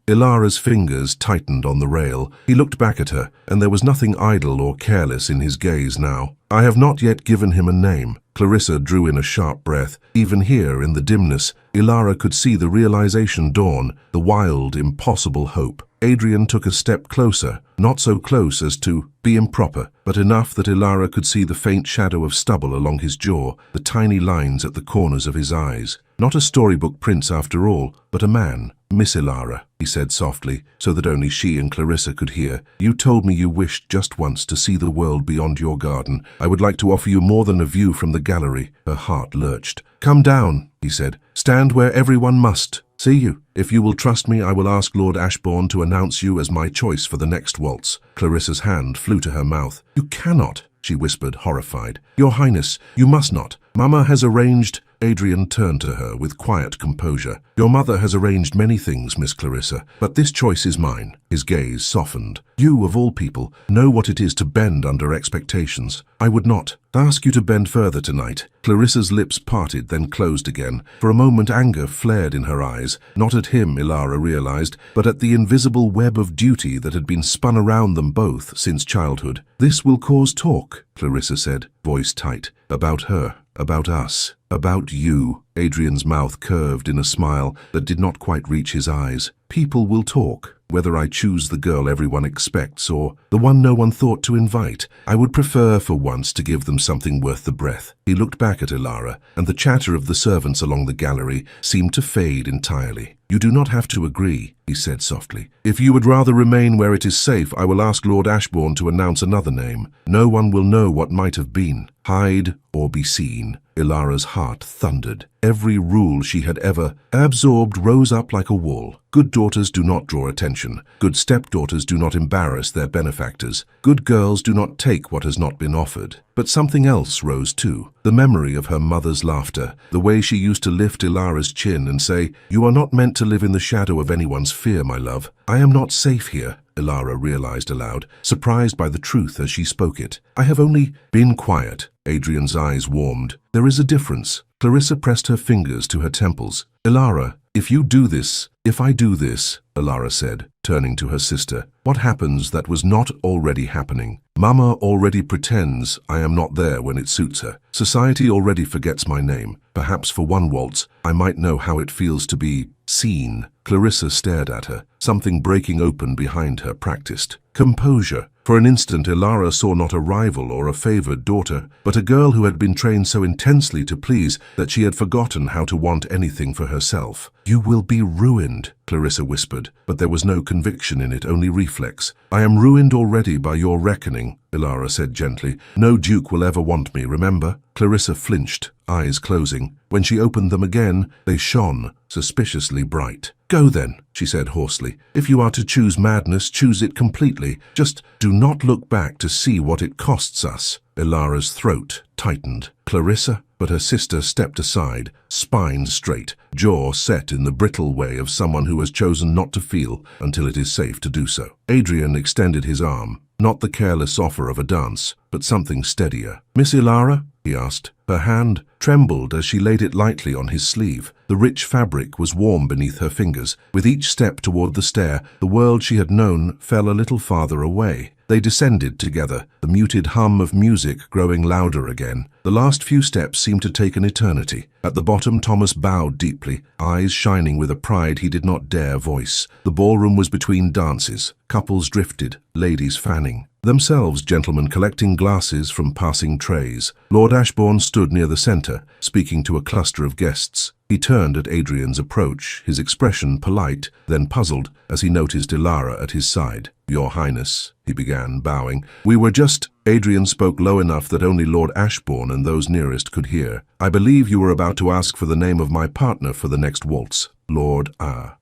Ilara's fingers tightened on the rail. He looked back at her, and there was nothing idle or careless in his gaze now. I have not yet given him a name. Clarissa drew in a sharp breath. Even here, in the dimness, Ilara could see the realization dawn, the wild, impossible hope. Adrian took a step closer, not so close as to be improper, but enough that Ilara could see the faint shadow of stubble along his jaw, the tiny lines at the corners of his eyes. Not a storybook prince after all, but a man. Miss Ilara, he said softly, so that only she and Clarissa could hear. You told me you wished just once to see the world beyond your garden. I would like to offer you more than a view from the gallery. Her heart lurched. Come down, he said. Stand where everyone must. See you. If you will trust me, I will ask Lord Ashbourne to announce you as my choice for the next waltz. Clarissa's hand flew to her mouth. You cannot, she whispered, horrified. Your Highness, you must not. Mama has arranged... Adrian turned to her with quiet composure. Your mother has arranged many things, Miss Clarissa, but this choice is mine. His gaze softened. You, of all people, know what it is to bend under expectations. I would not ask you to bend further tonight. Clarissa's lips parted, then closed again. For a moment anger flared in her eyes, not at him, Ilara realized, but at the invisible web of duty that had been spun around them both since childhood. This will cause talk, Clarissa said, voice tight. About her. About us. About you. Adrian's mouth curved in a smile that did not quite reach his eyes. People will talk. Whether I choose the girl everyone expects or the one no one thought to invite, I would prefer for once to give them something worth the breath. He looked back at Ilara, and the chatter of the servants along the gallery seemed to fade entirely. You do not have to agree, he said softly. If you would rather remain where it is safe, I will ask Lord Ashbourne to announce another name. No one will know what might have been. Hide or be seen. Ilara's heart thundered. Every rule she had ever absorbed rose up like a wall. Good daughters do not draw attention. Good stepdaughters do not embarrass their benefactors. Good girls do not take what has not been offered. But something else rose too. The memory of her mother's laughter, the way she used to lift Ilara's chin and say, You are not meant to live in the shadow of anyone's fear, my love. I am not safe here, Ilara realized aloud, surprised by the truth as she spoke it. I have only been quiet. Adrian's eyes warmed. There is a difference. Clarissa pressed her fingers to her temples. Ilara, if you do this, if I do this, Ilara said, turning to her sister, what happens that was not already happening? Mama already pretends I am not there when it suits her. Society already forgets my name. Perhaps for one waltz, I might know how it feels to be seen. Clarissa stared at her, something breaking open behind her practiced. Composure. For an instant, Ilara saw not a rival or a favored daughter, but a girl who had been trained so intensely to please that she had forgotten how to want anything for herself. You will be ruined, Clarissa whispered, but there was no conviction in it, only reflex. I am ruined already by your reckoning. Ilara said gently. "No duke will ever want me, remember?" Clarissa flinched, eyes closing. When she opened them again, they shone, suspiciously bright. "Go then," she said hoarsely. "If you are to choose madness, choose it completely. Just do not look back to see what it costs us." Ilara's throat tightened. "Clarissa?" But her sister stepped aside, spine straight, jaw set in the brittle way of someone who has chosen not to feel until it is safe to do so. Adrian extended his arm, not the careless offer of a dance, but something steadier. "Miss Ilara?" he asked. Her hand trembled as she laid it lightly on his sleeve. The rich fabric was warm beneath her fingers. With each step toward the stair, the world she had known fell a little farther away. They descended together, the muted hum of music growing louder again. The last few steps seemed to take an eternity. At the bottom, Thomas bowed deeply, eyes shining with a pride he did not dare voice. The ballroom was between dances. Couples drifted, ladies fanning. Themselves gentlemen collecting glasses from passing trays. Lord Ashbourne stood near the centre, speaking to a cluster of guests. He turned at Adrian's approach, his expression polite, then puzzled, as he noticed Ilara at his side. "Your Highness," he began, bowing. "We were just—" Adrian spoke low enough that only Lord Ashbourne and those nearest could hear. "I believe you were about to ask for the name of my partner for the next waltz." Lord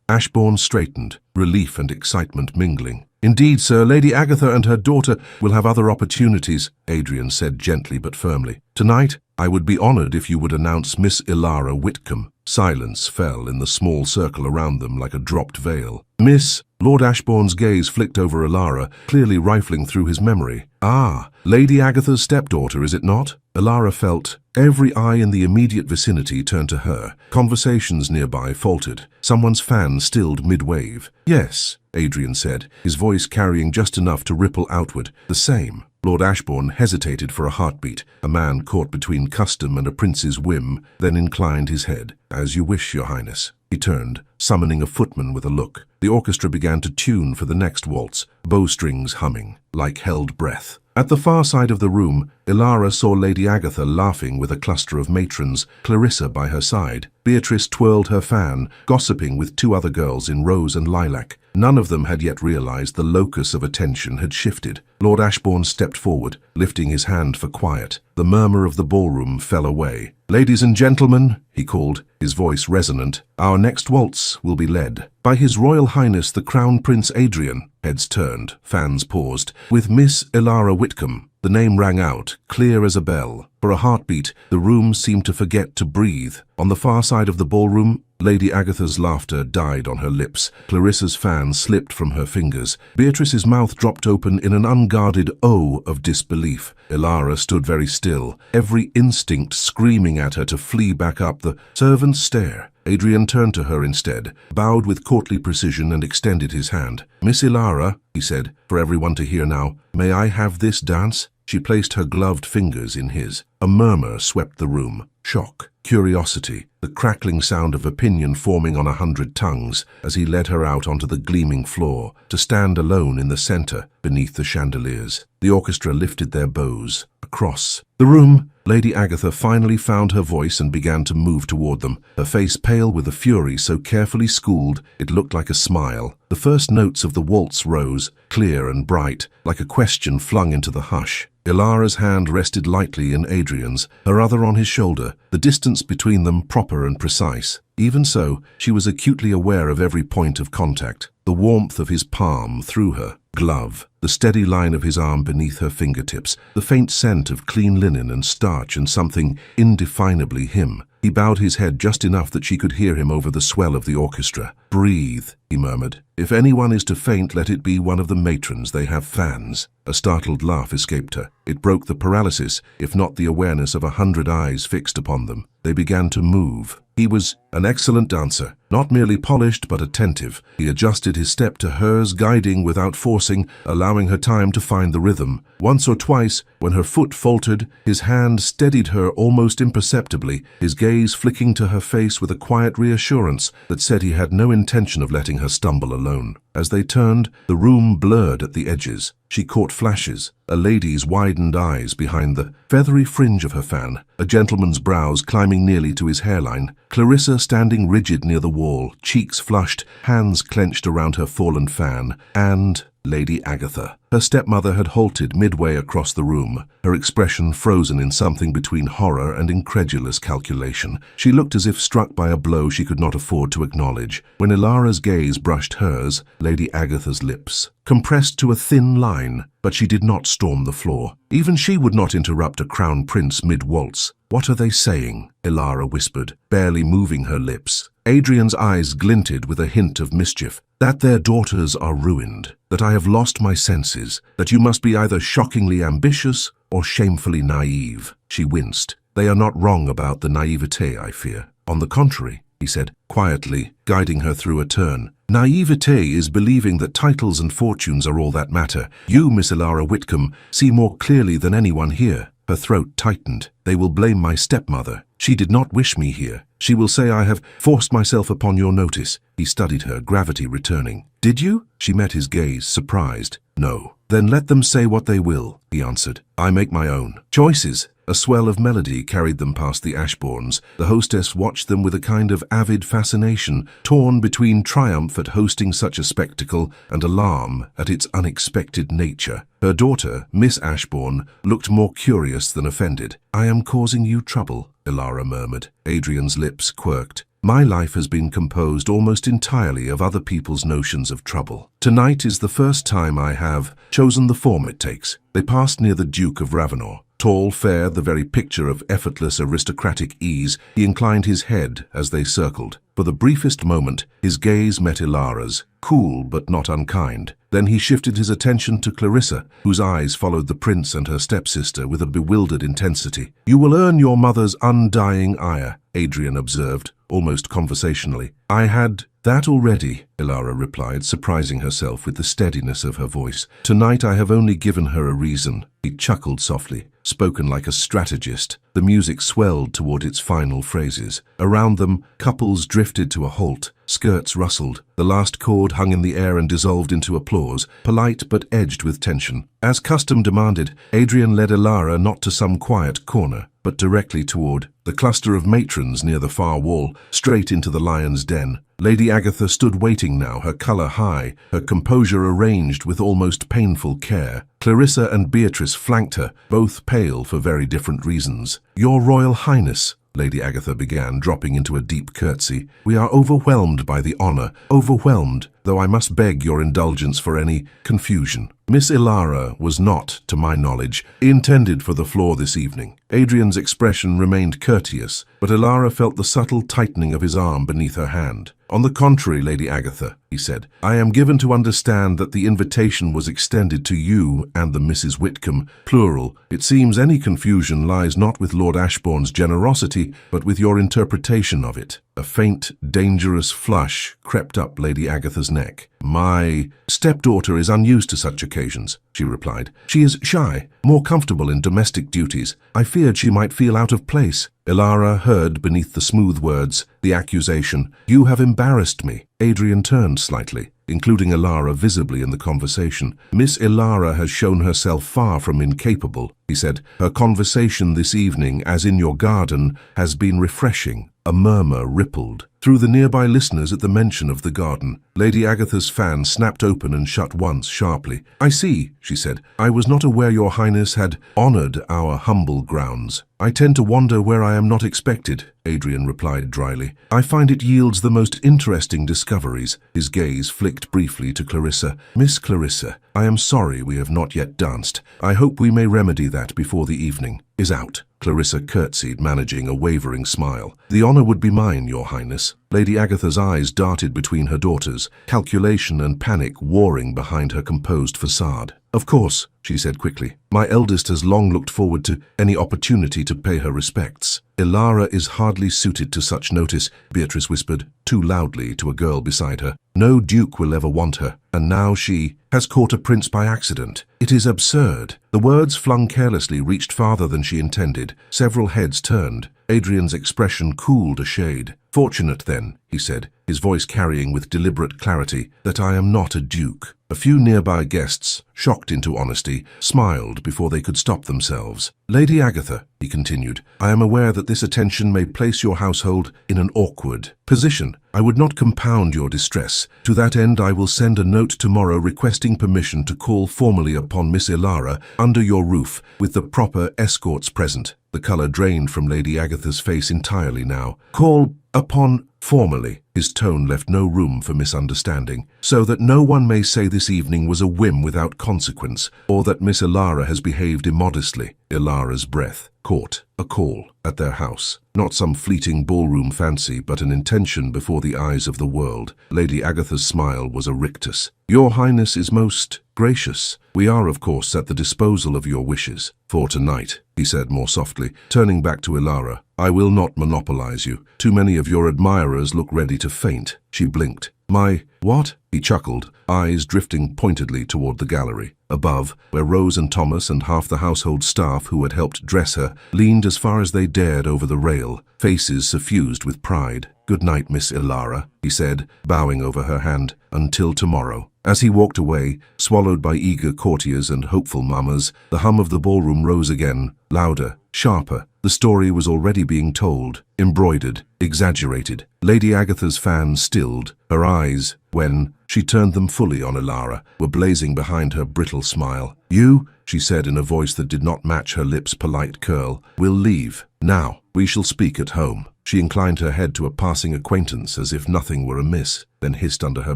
Ashbourne straightened, relief and excitement mingling. "Indeed, sir, Lady Agatha and her daughter will have other opportunities," Adrian said gently but firmly. "Tonight, I would be honoured if you would announce Miss Ilara Whitcomb." Silence fell in the small circle around them like a dropped veil. "Miss—" Lord Ashbourne's gaze flicked over Ilara, clearly rifling through his memory. "Ah, Lady Agatha's stepdaughter, is it not?" Ilara felt. Every eye in the immediate vicinity turned to her. Conversations nearby faltered. Someone's fan stilled mid-wave. "Yes," Adrian said, his voice carrying just enough to ripple outward. "The same." Lord Ashbourne hesitated for a heartbeat, a man caught between custom and a prince's whim, then inclined his head. "As you wish, Your Highness." He turned, summoning a footman with a look. The orchestra began to tune for the next waltz, bowstrings humming, like held breath. At the far side of the room, Ilara saw Lady Agatha laughing with a cluster of matrons, Clarissa by her side. Beatrice twirled her fan, gossiping with two other girls in rose and lilac. None of them had yet realized the locus of attention had shifted. Lord Ashbourne stepped forward, lifting his hand for quiet. The murmur of the ballroom fell away. "Ladies and gentlemen," he called, his voice resonant, "our next waltz will be led by His Royal Highness the Crown Prince Adrian." Heads turned, fans paused. "With Miss Ilara Whitcomb." The name rang out, clear as a bell. For a heartbeat, the room seemed to forget to breathe. On the far side of the ballroom, Lady Agatha's laughter died on her lips. Clarissa's fan slipped from her fingers. Beatrice's mouth dropped open in an unguarded O of disbelief. Ilara stood very still, every instinct screaming at her to flee back up the servant's stair. Adrian turned to her instead, bowed with courtly precision and extended his hand. "Miss Ilara," he said, for everyone to hear now, "may I have this dance?" She placed her gloved fingers in his. A murmur swept the room. Shock, curiosity, the crackling sound of opinion forming on 100 tongues as he led her out onto the gleaming floor, to stand alone in the center, beneath the chandeliers. The orchestra lifted their bows. Across the room, Lady Agatha finally found her voice and began to move toward them, her face pale with a fury so carefully schooled it looked like a smile. The first notes of the waltz rose, clear and bright, like a question flung into the hush. Ilara's hand rested lightly in Adrian's, her other on his shoulder, the distance between them proper and precise. Even so, she was acutely aware of every point of contact, the warmth of his palm through her glove, the steady line of his arm beneath her fingertips, the faint scent of clean linen and starch and something indefinably him. He bowed his head just enough that she could hear him over the swell of the orchestra. "Breathe," he murmured. "If anyone is to faint, let it be one of the matrons. They have fans." A startled laugh escaped her. It broke the paralysis, if not the awareness of 100 eyes fixed upon them. They began to move. He was an excellent dancer, not merely polished but attentive. He adjusted his step to hers, guiding without forcing, allowing her time to find the rhythm. Once or twice, when her foot faltered, his hand steadied her almost imperceptibly, his gaze flicking to her face with a quiet reassurance that said he had no intention of letting her stumble alone. As they turned, the room blurred at the edges. She caught flashes, a lady's widened eyes behind the feathery fringe of her fan, a gentleman's brows climbing nearly to his hairline, Clarissa standing rigid near the wall, cheeks flushed, hands clenched around her fallen fan, and Lady Agatha. Her stepmother had halted midway across the room, her expression frozen in something between horror and incredulous calculation. She looked as if struck by a blow she could not afford to acknowledge. When Ilara's gaze brushed hers, Lady Agatha's lips compressed to a thin line, but she did not storm the floor. Even she would not interrupt a crown prince mid-waltz. "What are they saying?" Ilara whispered, barely moving her lips. Adrian's eyes glinted with a hint of mischief. "That their daughters are ruined, that I have lost my senses, that you must be either shockingly ambitious or shamefully naive." She winced. "They are not wrong about the naivete, I fear. On the contrary," he said, quietly, guiding her through a turn. "Naivete is believing that titles and fortunes are all that matter. You, Miss Ilara Whitcomb, see more clearly than anyone here." Her throat tightened. "They will blame my stepmother. She did not wish me here. She will say I have forced myself upon your notice." He studied her, gravity returning. "Did you?" She met his gaze, surprised. "No." "Then let them say what they will," he answered. "I make my own choices." A swell of melody carried them past the Ashbournes. The hostess watched them with a kind of avid fascination, torn between triumph at hosting such a spectacle and alarm at its unexpected nature. Her daughter, Miss Ashbourne, looked more curious than offended. "I am causing you trouble," Ilara murmured. Adrian's lips quirked. "My life has been composed almost entirely of other people's notions of trouble. Tonight is the first time I have chosen the form it takes." They passed near the Duke of Ravenel. Tall, fair, the very picture of effortless aristocratic ease, he inclined his head as they circled. For the briefest moment, his gaze met Ilara's, cool but not unkind. Then he shifted his attention to Clarissa, whose eyes followed the prince and her stepsister with a bewildered intensity. "You will earn your mother's undying ire," Adrian observed, almost conversationally. "I had that already," Ilara replied, surprising herself with the steadiness of her voice. "Tonight I have only given her a reason." He chuckled softly, spoken like a strategist. The music swelled toward its final phrases. Around them, couples drifted to a halt. Skirts rustled. The last chord hung in the air and dissolved into applause, polite but edged with tension. As custom demanded, Adrian led Ilara not to some quiet corner, but directly toward the cluster of matrons near the far wall, straight into the lion's den. Lady Agatha stood waiting now, her colour high, her composure arranged with almost painful care. Clarissa and Beatrice flanked her, both pale for very different reasons. "Your Royal Highness," Lady Agatha began, dropping into a deep curtsy, "we are overwhelmed by the honour, overwhelmed, though I must beg your indulgence for any confusion. Miss Ilara was not, to my knowledge, intended for the floor this evening." Adrian's expression remained courteous, but Ilara felt the subtle tightening of his arm beneath her hand. "On the contrary, Lady Agatha," he said, "I am given to understand that the invitation was extended to you and the Mrs. Whitcomb, plural. It seems any confusion lies not with Lord Ashbourne's generosity, but with your interpretation of it." A faint, dangerous flush crept up Lady Agatha's neck. "My stepdaughter is unused to such occasions," she replied. "She is shy, more comfortable in domestic duties. I feared she might feel out of place." Ilara heard beneath the smooth words the accusation, "You have embarrassed me." Adrian turned slightly, including Ilara visibly in the conversation. "Miss Ilara has shown herself far from incapable," he said. "Her conversation this evening, as in your garden, has been refreshing." A murmur rippled through the nearby listeners at the mention of the garden. Lady Agatha's fan snapped open and shut once sharply. "I see," she said. "I was not aware your Highness had honoured our humble grounds." "I tend to wander where I am not expected," Adrian replied dryly. "I find it yields the most interesting discoveries." His gaze flicked briefly to Clarissa. "Miss Clarissa, I am sorry we have not yet danced. I hope we may remedy that before the evening is out." Clarissa curtsied, managing a wavering smile. "The honour would be mine, your Highness." Lady Agatha's eyes darted between her daughters, calculation and panic warring behind her composed facade. "Of course," she said quickly. "My eldest has long looked forward to any opportunity to pay her respects." "Ilara is hardly suited to such notice," Beatrice whispered, too loudly, to a girl beside her. "No duke will ever want her, and now she has caught a prince by accident. It is absurd." The words, flung carelessly, reached farther than she intended. Several heads turned. Adrian's expression cooled a shade. Fortunate then, he said, his voice carrying with deliberate clarity, that I am not a duke. A few nearby guests, shocked into honesty, smiled before they could stop themselves. Lady Agatha, he continued, I am aware that this attention may place your household in an awkward position. I would not compound your distress. To that end, I will send a note tomorrow requesting permission to call formally upon Miss Ilara under your roof with the proper escorts present. The colour drained from Lady Agatha's face entirely now. Call upon formally. His tone left no room for misunderstanding, so that no one may say this evening was a whim without consequence, or that Miss Ilara has behaved immodestly. Ilara's breath caught a call at their house. Not some fleeting ballroom fancy, but an intention before the eyes of the world. Lady Agatha's smile was a rictus. Your Highness is most gracious. We are, of course, at the disposal of your wishes. For tonight, he said more softly, turning back to Ilara. I will not monopolize you. Too many of your admirers look ready to faint. She blinked. My what? He chuckled, eyes drifting pointedly toward the gallery. Above, where Rose and Thomas and half the household staff who had helped dress her leaned as far as they dared over the rail, faces suffused with pride. Good night, Miss Ilara, he said, bowing over her hand. Until tomorrow. As he walked away, swallowed by eager courtiers and hopeful mammas, the hum of the ballroom rose again, louder, sharper. The story was already being told, embroidered, exaggerated. Lady Agatha's fan stilled. Her eyes, when she turned them fully on Ilara, were blazing behind her brittle smile. You, she said in a voice that did not match her lips' polite curl, will leave. Now, we shall speak at home. She inclined her head to a passing acquaintance as if nothing were amiss, then hissed under her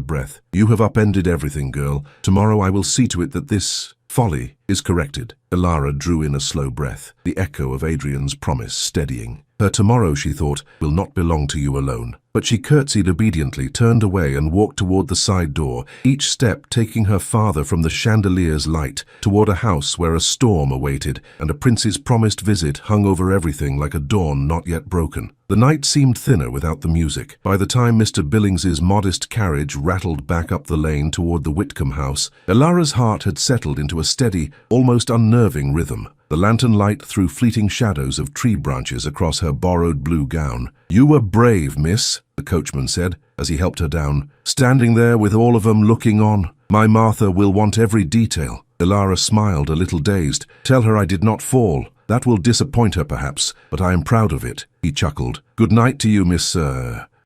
breath. You have upended everything, girl. Tomorrow I will see to it that this folly is corrected. Ilara drew in a slow breath, the echo of Adrian's promise steadying. Her tomorrow, she thought, will not belong to you alone. But she curtsied obediently, turned away and walked toward the side door, each step taking her farther from the chandelier's light, toward a house where a storm awaited, and a prince's promised visit hung over everything like a dawn not yet broken. The night seemed thinner without the music. By the time Mr. Billings's modest carriage rattled back up the lane toward the Whitcomb house, Ilara's heart had settled into a steady, almost unnerving rhythm. The lantern light threw fleeting shadows of tree branches across her borrowed blue gown. You were brave, miss, the coachman said, as he helped her down, standing there with all of 'em looking on. My Martha will want every detail. Ilara smiled, a little dazed. Tell her I did not fall. That will disappoint her, perhaps, but I am proud of it, he chuckled. Good night to you, Miss,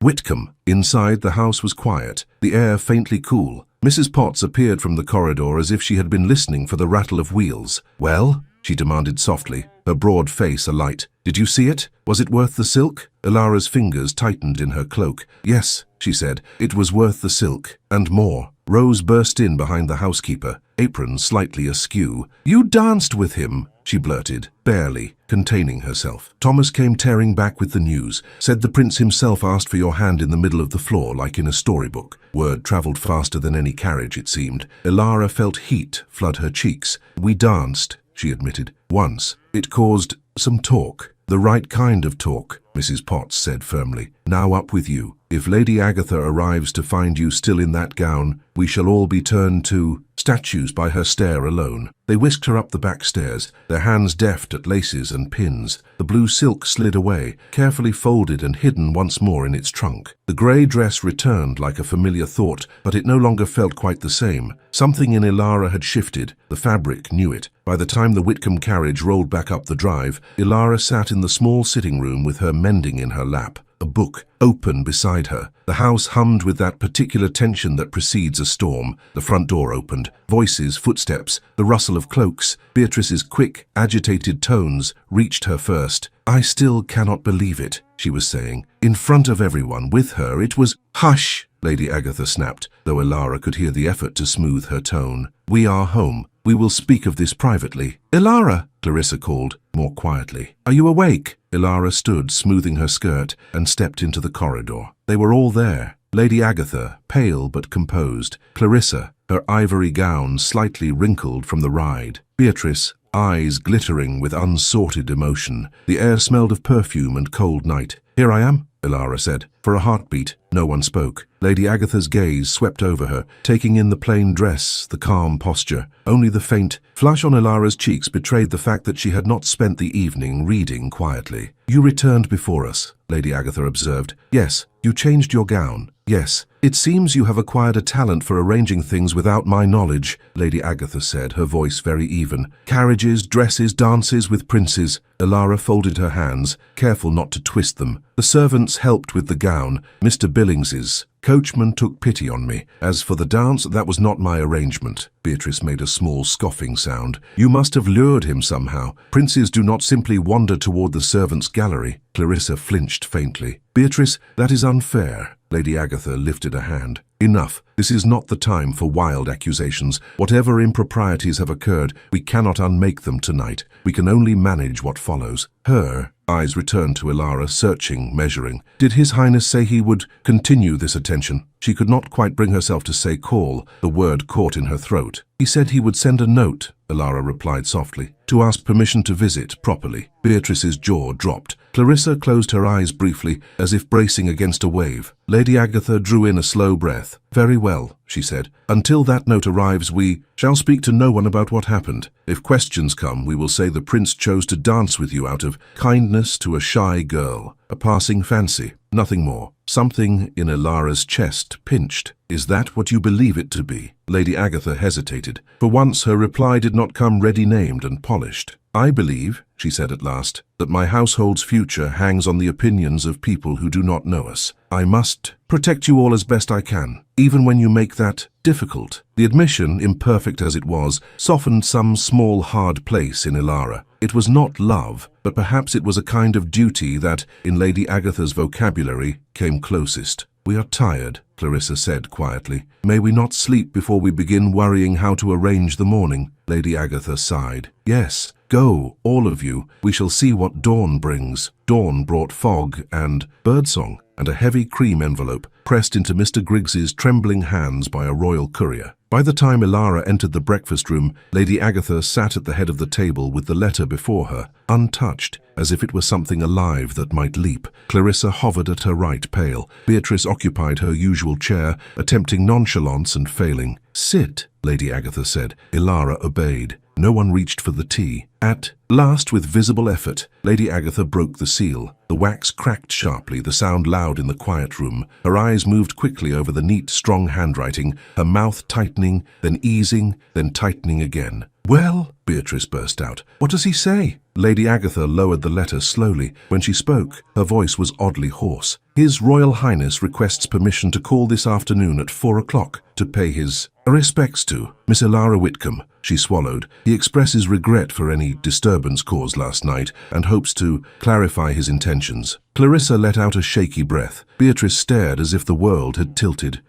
Whitcomb. Inside, the house was quiet, the air faintly cool. Mrs. Potts appeared from the corridor as if she had been listening for the rattle of wheels. Well? She demanded softly, her broad face alight. Did you see it? Was it worth the silk? Ilara's fingers tightened in her cloak. Yes, she said, it was worth the silk, and more. Rose burst in behind the housekeeper, apron slightly askew. You danced with him, she blurted, barely containing herself. Thomas came tearing back with the news, said the prince himself asked for your hand in the middle of the floor like in a storybook. Word travelled faster than any carriage, it seemed. Ilara felt heat flood her cheeks. We danced, she admitted. Once. It caused some talk. The right kind of talk, Mrs. Potts said firmly. Now up with you. If Lady Agatha arrives to find you still in that gown, we shall all be turned to statues by her stare alone. They whisked her up the back stairs, their hands deft at laces and pins. The blue silk slid away, carefully folded and hidden once more in its trunk. The grey dress returned like a familiar thought, but it no longer felt quite the same. Something in Ilara had shifted. The fabric knew it. By the time the Whitcomb carriage rolled back up the drive, Ilara sat in the small sitting room with her mending in her lap. A book open beside her. The house hummed with that particular tension that precedes a storm. The front door opened. Voices, footsteps, the rustle of cloaks. Beatrice's quick, agitated tones reached her first. I still cannot believe it, she was saying. In front of everyone, with her, it was... Hush, Lady Agatha snapped, though Ilara could hear the effort to smooth her tone. We are home. We will speak of this privately. Ilara, Clarissa called, more quietly. Are you awake? Ilara stood, smoothing her skirt, and stepped into the corridor. They were all there. Lady Agatha, pale but composed. Clarissa, her ivory gown slightly wrinkled from the ride. Beatrice, eyes glittering with unsorted emotion. The air smelled of perfume and cold night. Here I am, Ilara said. For a heartbeat, no one spoke. Lady Agatha's gaze swept over her, taking in the plain dress, the calm posture. Only the faint flush on Ilara's cheeks betrayed the fact that she had not spent the evening reading quietly. You returned before us, Lady Agatha observed. Yes, you changed your gown. Yes, it seems you have acquired a talent for arranging things without my knowledge, Lady Agatha said, her voice very even. Carriages, dresses, dances with princes. Ilara folded her hands, careful not to twist them. The servants helped with the gown. Mr. Billings's coachman took pity on me. As for the dance, that was not my arrangement. Beatrice made a small scoffing sound. You must have lured him somehow. Princes do not simply wander toward the servants' gallery. Clarissa flinched faintly. Beatrice, that is unfair. Lady Agatha lifted a hand. Enough. This is not the time for wild accusations. Whatever improprieties have occurred, we cannot unmake them tonight. We can only manage what follows. Her eyes returned to Ilara, searching, measuring. Did His Highness say he would continue this attention? She could not quite bring herself to say call. The word caught in her throat. He said he would send a note, Ilara replied softly, to ask permission to visit properly. Beatrice's jaw dropped. Clarissa closed her eyes briefly, as if bracing against a wave. Lady Agatha drew in a slow breath. Very well, she said. Until that note arrives, we shall speak to no one about what happened. If questions come, we will say the prince chose to dance with you out of kindness to a shy girl. A passing fancy. Nothing more. Something in Ilara's chest pinched. Is that what you believe it to be? Lady Agatha hesitated. For once her reply did not come ready-named and polished. I believe, she said at last, that my household's future hangs on the opinions of people who do not know us. I must protect you all as best I can, even when you make that difficult. The admission, imperfect as it was, softened some small hard place in Ilara. It was not love, but perhaps it was a kind of duty that, in Lady Agatha's vocabulary, came closest. We are tired, Clarissa said quietly. May we not sleep before we begin worrying how to arrange the morning? Lady Agatha sighed. Yes, go, all of you. We shall see what dawn brings. Dawn brought fog and birdsong, and a heavy cream envelope pressed into Mr. Griggs's trembling hands by a royal courier. By the time Ilara entered the breakfast room, Lady Agatha sat at the head of the table with the letter before her, untouched, as if it were something alive that might leap. Clarissa hovered at her right, pale. Beatrice occupied her usual chair, attempting nonchalance and failing. Sit, Lady Agatha said. Ilara obeyed. No one reached for the tea. At last, with visible effort, Lady Agatha broke the seal. The wax cracked sharply, the sound loud in the quiet room. Her eyes moved quickly over the neat, strong handwriting, her mouth tightening, then easing, then tightening again. Well, Beatrice burst out. What does he say? Lady Agatha lowered the letter slowly. When she spoke, her voice was oddly hoarse. His Royal Highness requests permission to call this afternoon at 4 o'clock to pay his respects to Miss Ilara Whitcomb. She swallowed. He expresses regret for any disturbance caused last night and hopes to clarify his intentions. Clarissa let out a shaky breath. Beatrice stared as if the world had tilted.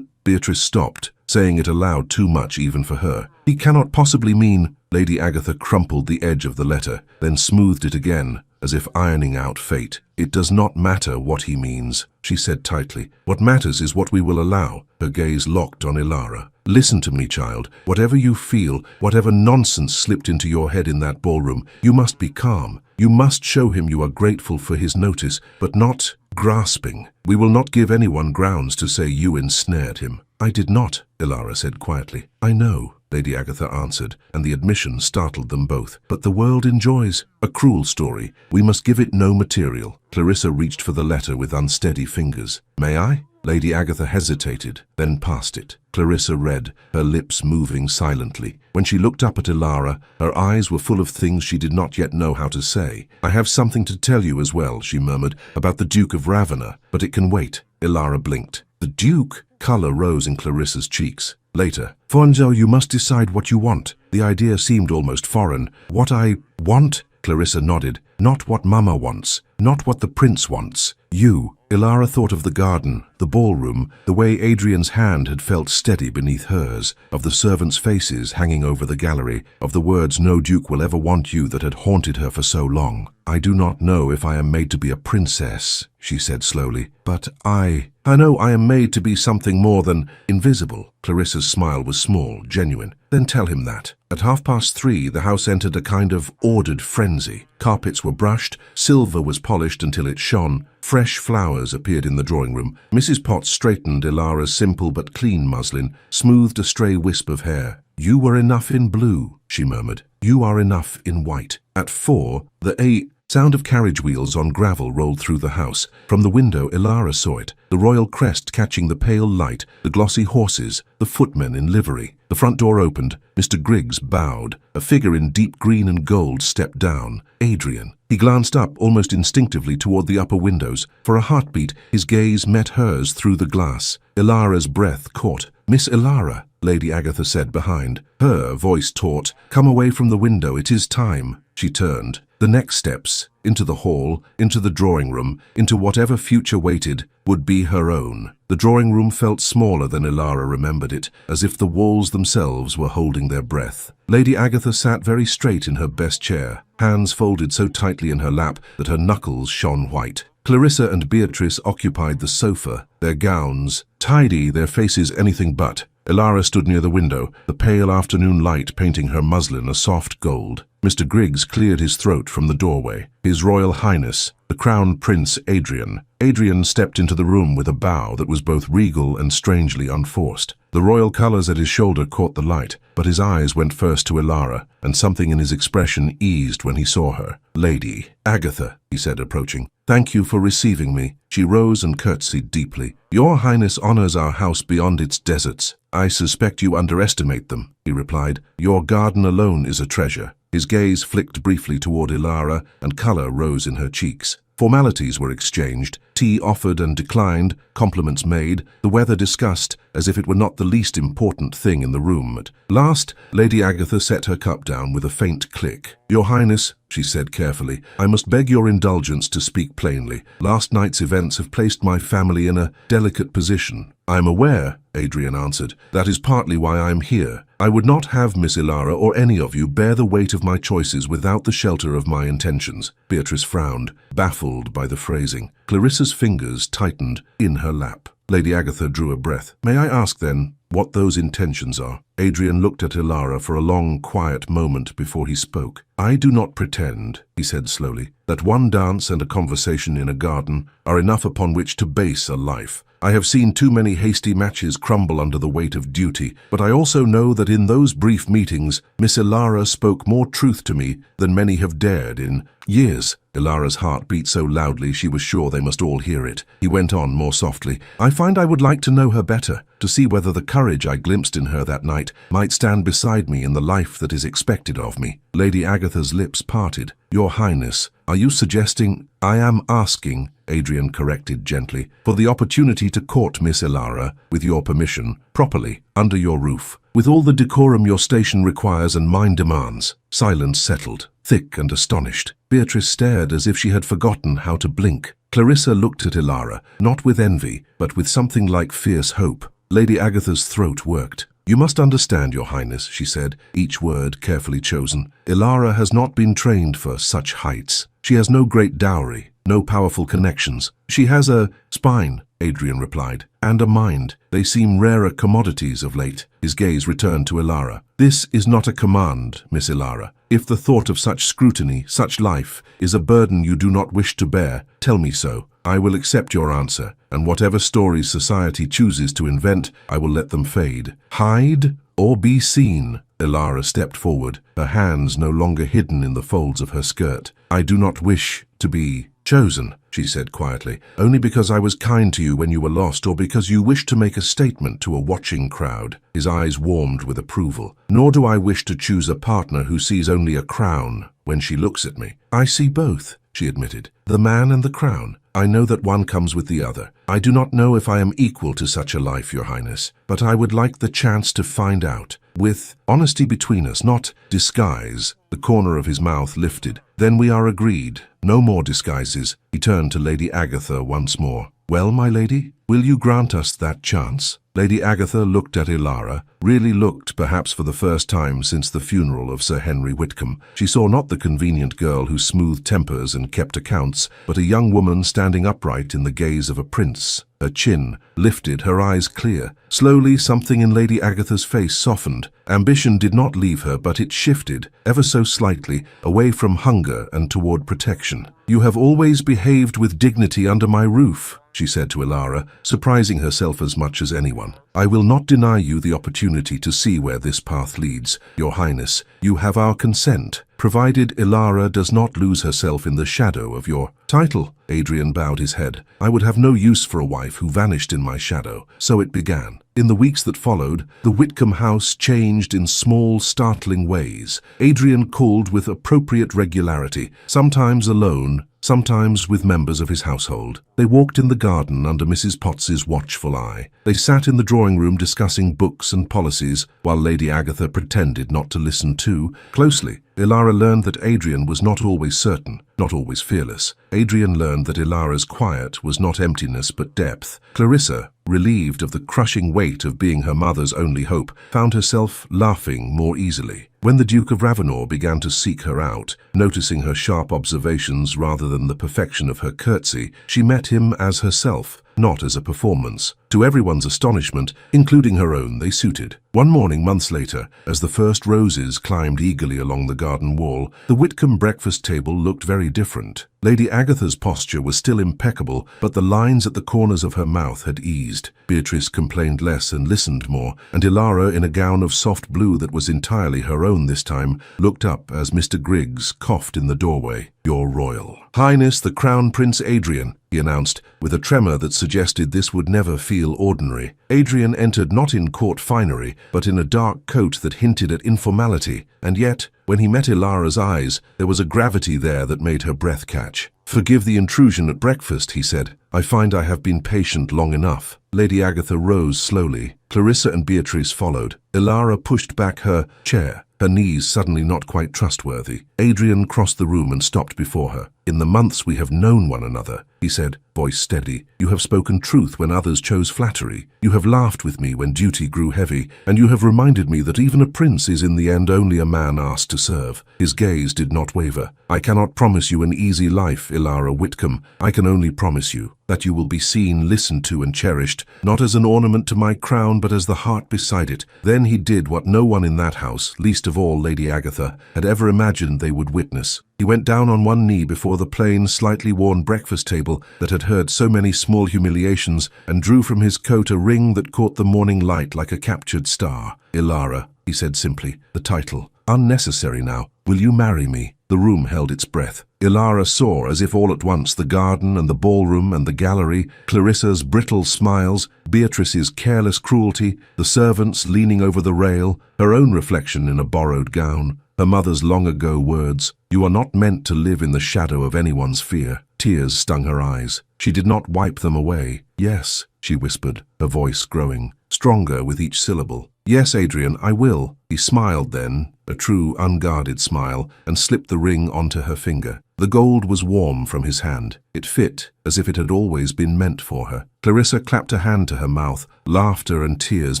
Beatrice stopped, saying it aloud too much even for her. He cannot possibly mean... Lady Agatha crumpled the edge of the letter, then smoothed it again, as if ironing out fate. It does not matter what he means, she said tightly. What matters is what we will allow. Her gaze locked on Ilara. Listen to me, child. Whatever you feel, whatever nonsense slipped into your head in that ballroom, you must be calm. You must show him you are grateful for his notice, but not grasping. We will not give anyone grounds to say you ensnared him. I did not, Ilara said quietly. I know, Lady Agatha answered, and the admission startled them both. But the world enjoys a cruel story. We must give it no material. Clarissa reached for the letter with unsteady fingers. May I? Lady Agatha hesitated, then passed it. Clarissa read, her lips moving silently. When she looked up at Ilara, her eyes were full of things she did not yet know how to say. I have something to tell you as well, she murmured, about the Duke of Ravenna, but it can wait. Ilara blinked. The Duke? Colour rose in Clarissa's cheeks. Later. Fonzo, you must decide what you want. The idea seemed almost foreign. What I want? Clarissa nodded. Not what Mama wants. Not what the prince wants. You. Ilara thought of the garden, the ballroom, the way Adrian's hand had felt steady beneath hers, of the servants' faces hanging over the gallery, of the words "No duke will ever want you" that had haunted her for so long. I do not know if I am made to be a princess, she said slowly, but I know I am made to be something more than invisible. Clarissa's smile was small, genuine. Then tell him that. At 3:30, the house entered a kind of ordered frenzy. Carpets were brushed, silver was polished until it shone, Fresh flowers appeared in the drawing room. Mrs. Potts straightened Ilara's simple but clean muslin, smoothed a stray wisp of hair. "You were enough in blue," she murmured. "You are enough in white." At 4, the sound of carriage wheels on gravel rolled through the house. From the window, Ilara saw it, the royal crest catching the pale light, the glossy horses, the footmen in livery. The front door opened. Mr. Griggs bowed. A figure in deep green and gold stepped down. Adrian. He glanced up almost instinctively toward the upper windows. For a heartbeat, his gaze met hers through the glass. Ilara's breath caught. "Miss Ilara," Lady Agatha said behind. Her voice taut. "Come away from the window, it is time." She turned. The next steps, into the hall, into the drawing room, into whatever future waited, would be her own. The drawing room felt smaller than Ilara remembered it, as if the walls themselves were holding their breath. Lady Agatha sat very straight in her best chair, hands folded so tightly in her lap that her knuckles shone white. Clarissa and Beatrice occupied the sofa, their gowns tidy, their faces anything but. Ilara stood near the window, the pale afternoon light painting her muslin a soft gold. Mr. Griggs cleared his throat from the doorway. His Royal Highness, the Crown Prince Adrian. Adrian stepped into the room with a bow that was both regal and strangely unforced. The royal colours at his shoulder caught the light, but his eyes went first to Ilara, and something in his expression eased when he saw her. "Lady Agatha," he said, approaching. "Thank you for receiving me." She rose and curtsied deeply. "Your Highness honours our house beyond its deserts." "I suspect you underestimate them," he replied. "Your garden alone is a treasure." His gaze flicked briefly toward Ilara, and colour rose in her cheeks. Formalities were exchanged, tea offered and declined, compliments made, the weather discussed, as if it were not the least important thing in the room. At last, Lady Agatha set her cup down with a faint click. "Your Highness," she said carefully, "I must beg your indulgence to speak plainly. Last night's events have placed my family in a delicate position." "I am aware," Adrian answered. "That is partly why I am here. I would not have Miss Ilara or any of you bear the weight of my choices without the shelter of my intentions." Beatrice frowned, baffled by the phrasing. Clarissa's fingers tightened in her lap. Lady Agatha drew a breath. "May I ask, then, what those intentions are?" Adrian looked at Ilara for a long, quiet moment before he spoke. "I do not pretend," he said slowly, "that one dance and a conversation in a garden are enough upon which to base a life. I have seen too many hasty matches crumble under the weight of duty, but I also know that in those brief meetings, Miss Ilara spoke more truth to me than many have dared in years." Ilara's heart beat so loudly she was sure they must all hear it. He went on more softly. "I find I would like to know her better, to see whether the courage I glimpsed in her that night might stand beside me in the life that is expected of me." Lady Agatha's lips parted. "Your Highness, are you suggesting—" "I am asking," Adrian corrected gently, "for the opportunity to court Miss Ilara, with your permission, properly, under your roof, with all the decorum your station requires and mine demands." Silence settled, thick and astonished. Beatrice stared as if she had forgotten how to blink. Clarissa looked at Ilara, not with envy, but with something like fierce hope. Lady Agatha's throat worked. "You must understand, Your Highness," she said, each word carefully chosen. "Ilara has not been trained for such heights. She has no great dowry, no powerful connections. She has a spine," Adrian replied, "and a mind. They seem rarer commodities of late." His gaze returned to Ilara. "This is not a command, Miss Ilara. If the thought of such scrutiny, such life, is a burden you do not wish to bear, tell me so. I will accept your answer, and whatever stories society chooses to invent, I will let them fade. Hide or be seen." Ilara stepped forward, her hands no longer hidden in the folds of her skirt. "I do not wish to be chosen," she said quietly, "only because I was kind to you when you were lost, or because you wished to make a statement to a watching crowd." His eyes warmed with approval. "Nor do I wish to choose a partner who sees only a crown when she looks at me." "I see both," she admitted, "the man and the crown. I know that one comes with the other. I do not know if I am equal to such a life, Your Highness, but I would like the chance to find out. With honesty between us, not disguise." The corner of his mouth lifted. "Then we are agreed. No more disguises." He turned to Lady Agatha once more. "Well, my lady, will you grant us that chance?" Lady Agatha looked at Ilara, really looked, perhaps for the first time since the funeral of Sir Henry Whitcomb. She saw not the convenient girl who smoothed tempers and kept accounts, but a young woman standing upright in the gaze of a prince. Her chin lifted, her eyes clear. Slowly, something in Lady Agatha's face softened. Ambition did not leave her, but it shifted, ever so slightly, away from hunger and toward protection. "You have always behaved with dignity under my roof," she said to Ilara, surprising herself as much as anyone. "I will not deny you the opportunity to see where this path leads. Your Highness, you have our consent, provided Ilara does not lose herself in the shadow of your title." Adrian bowed his head. "I would have no use for a wife who vanished in my shadow." So it began. In the weeks that followed, the Whitcomb house changed in small, startling ways. Adrian called with appropriate regularity, sometimes alone, sometimes with members of his household. They walked in the garden under Mrs. Potts's watchful eye. They sat in the drawing room discussing books and policies, while Lady Agatha pretended not to listen too closely. Ilara learned that Adrian was not always certain, not always fearless. Adrian learned that Ilara's quiet was not emptiness but depth. Clarissa, relieved of the crushing weight of being her mother's only hope, found herself laughing more easily. When the Duke of Ravenel began to seek her out, noticing her sharp observations rather than the perfection of her curtsy, she met him as herself, not as a performance. To everyone's astonishment, including her own, they suited. One morning, months later, as the first roses climbed eagerly along the garden wall, the Whitcomb breakfast table looked very different. Lady Agatha's posture was still impeccable, but the lines at the corners of her mouth had eased. Beatrice complained less and listened more, and Ilara, in a gown of soft blue that was entirely her own this time, looked up as Mr. Griggs coughed in the doorway. "Your Royal Highness the Crown Prince Adrian," he announced, with a tremor that suggested this would never feel ordinary. Adrian entered not in court finery, but in a dark coat that hinted at informality, and yet, when he met Ilara's eyes, there was a gravity there that made her breath catch. "Forgive the intrusion at breakfast," he said. "I find I have been patient long enough." Lady Agatha rose slowly. Clarissa and Beatrice followed. Ilara pushed back her chair, her knees suddenly not quite trustworthy. Adrian crossed the room and stopped before her. "In the months we have known one another," he said, voice steady, "you have spoken truth when others chose flattery. You have laughed with me when duty grew heavy, and you have reminded me that even a prince is in the end only a man asked to serve." His gaze did not waver. "I cannot promise you an easy life, Ilara Whitcomb. I can only promise you that you will be seen, listened to, and cherished, not as an ornament to my crown, but as the heart beside it." Then he did what no one in that house, least of all Lady Agatha, had ever imagined they would witness. He went down on one knee before the plain, slightly worn breakfast table that had heard so many small humiliations, and drew from his coat a ring that caught the morning light like a captured star. "Ilara," he said simply, "the title, unnecessary now. Will you marry me?" The room held its breath. Ilara saw, as if all at once, the garden and the ballroom and the gallery, Clarissa's brittle smiles, Beatrice's careless cruelty, the servants leaning over the rail, her own reflection in a borrowed gown, her mother's long-ago words, "You are not meant to live in the shadow of anyone's fear." Tears stung her eyes. She did not wipe them away. "Yes," she whispered, her voice growing, stronger with each syllable. "Yes, Adrian, I will." He smiled then, a true, unguarded smile, and slipped the ring onto her finger. The gold was warm from his hand. It fit, as if it had always been meant for her. Clarissa clapped a hand to her mouth, laughter and tears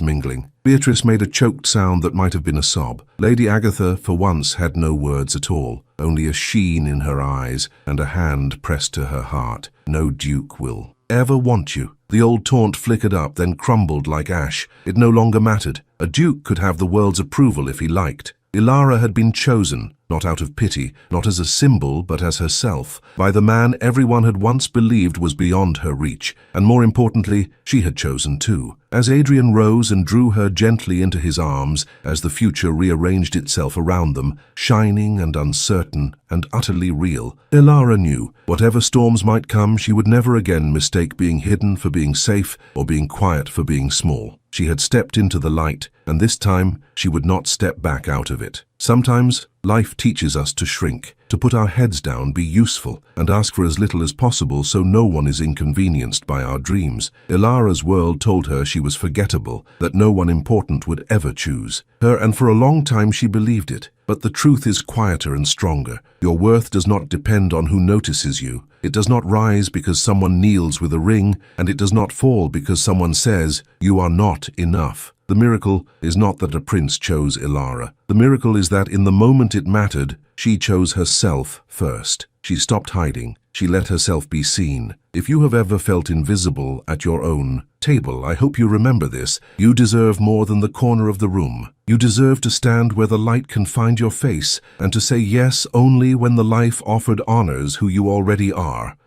mingling. Beatrice made a choked sound that might have been a sob. Lady Agatha, for once, had no words at all, only a sheen in her eyes and a hand pressed to her heart. "No duke will ever want you." The old taunt flickered up, then crumbled like ash. It no longer mattered. A duke could have the world's approval if he liked. Ilara had been chosen, not out of pity, not as a symbol, but as herself, by the man everyone had once believed was beyond her reach, and more importantly, she had chosen too. As Adrian rose and drew her gently into his arms, as the future rearranged itself around them, shining and uncertain and utterly real, Ilara knew, whatever storms might come, she would never again mistake being hidden for being safe or being quiet for being small. She had stepped into the light, and this time she would not step back out of it. Sometimes life teaches us to shrink, to put our heads down, be useful, and ask for as little as possible so no one is inconvenienced by our dreams. Ilara's world told her she was forgettable, that no one important would ever choose her, and for a long time she believed it. But the truth is quieter and stronger. Your worth does not depend on who notices you. It does not rise because someone kneels with a ring, and it does not fall because someone says, "You are not enough." The The miracle is not that a prince chose Ilara. The miracle is that in the moment it mattered, she chose herself first. She stopped hiding. She let herself be seen. If you have ever felt invisible at your own table, I hope you remember this. You deserve more than the corner of the room. You deserve to stand where the light can find your face and to say yes only when the life offered honors who you already are.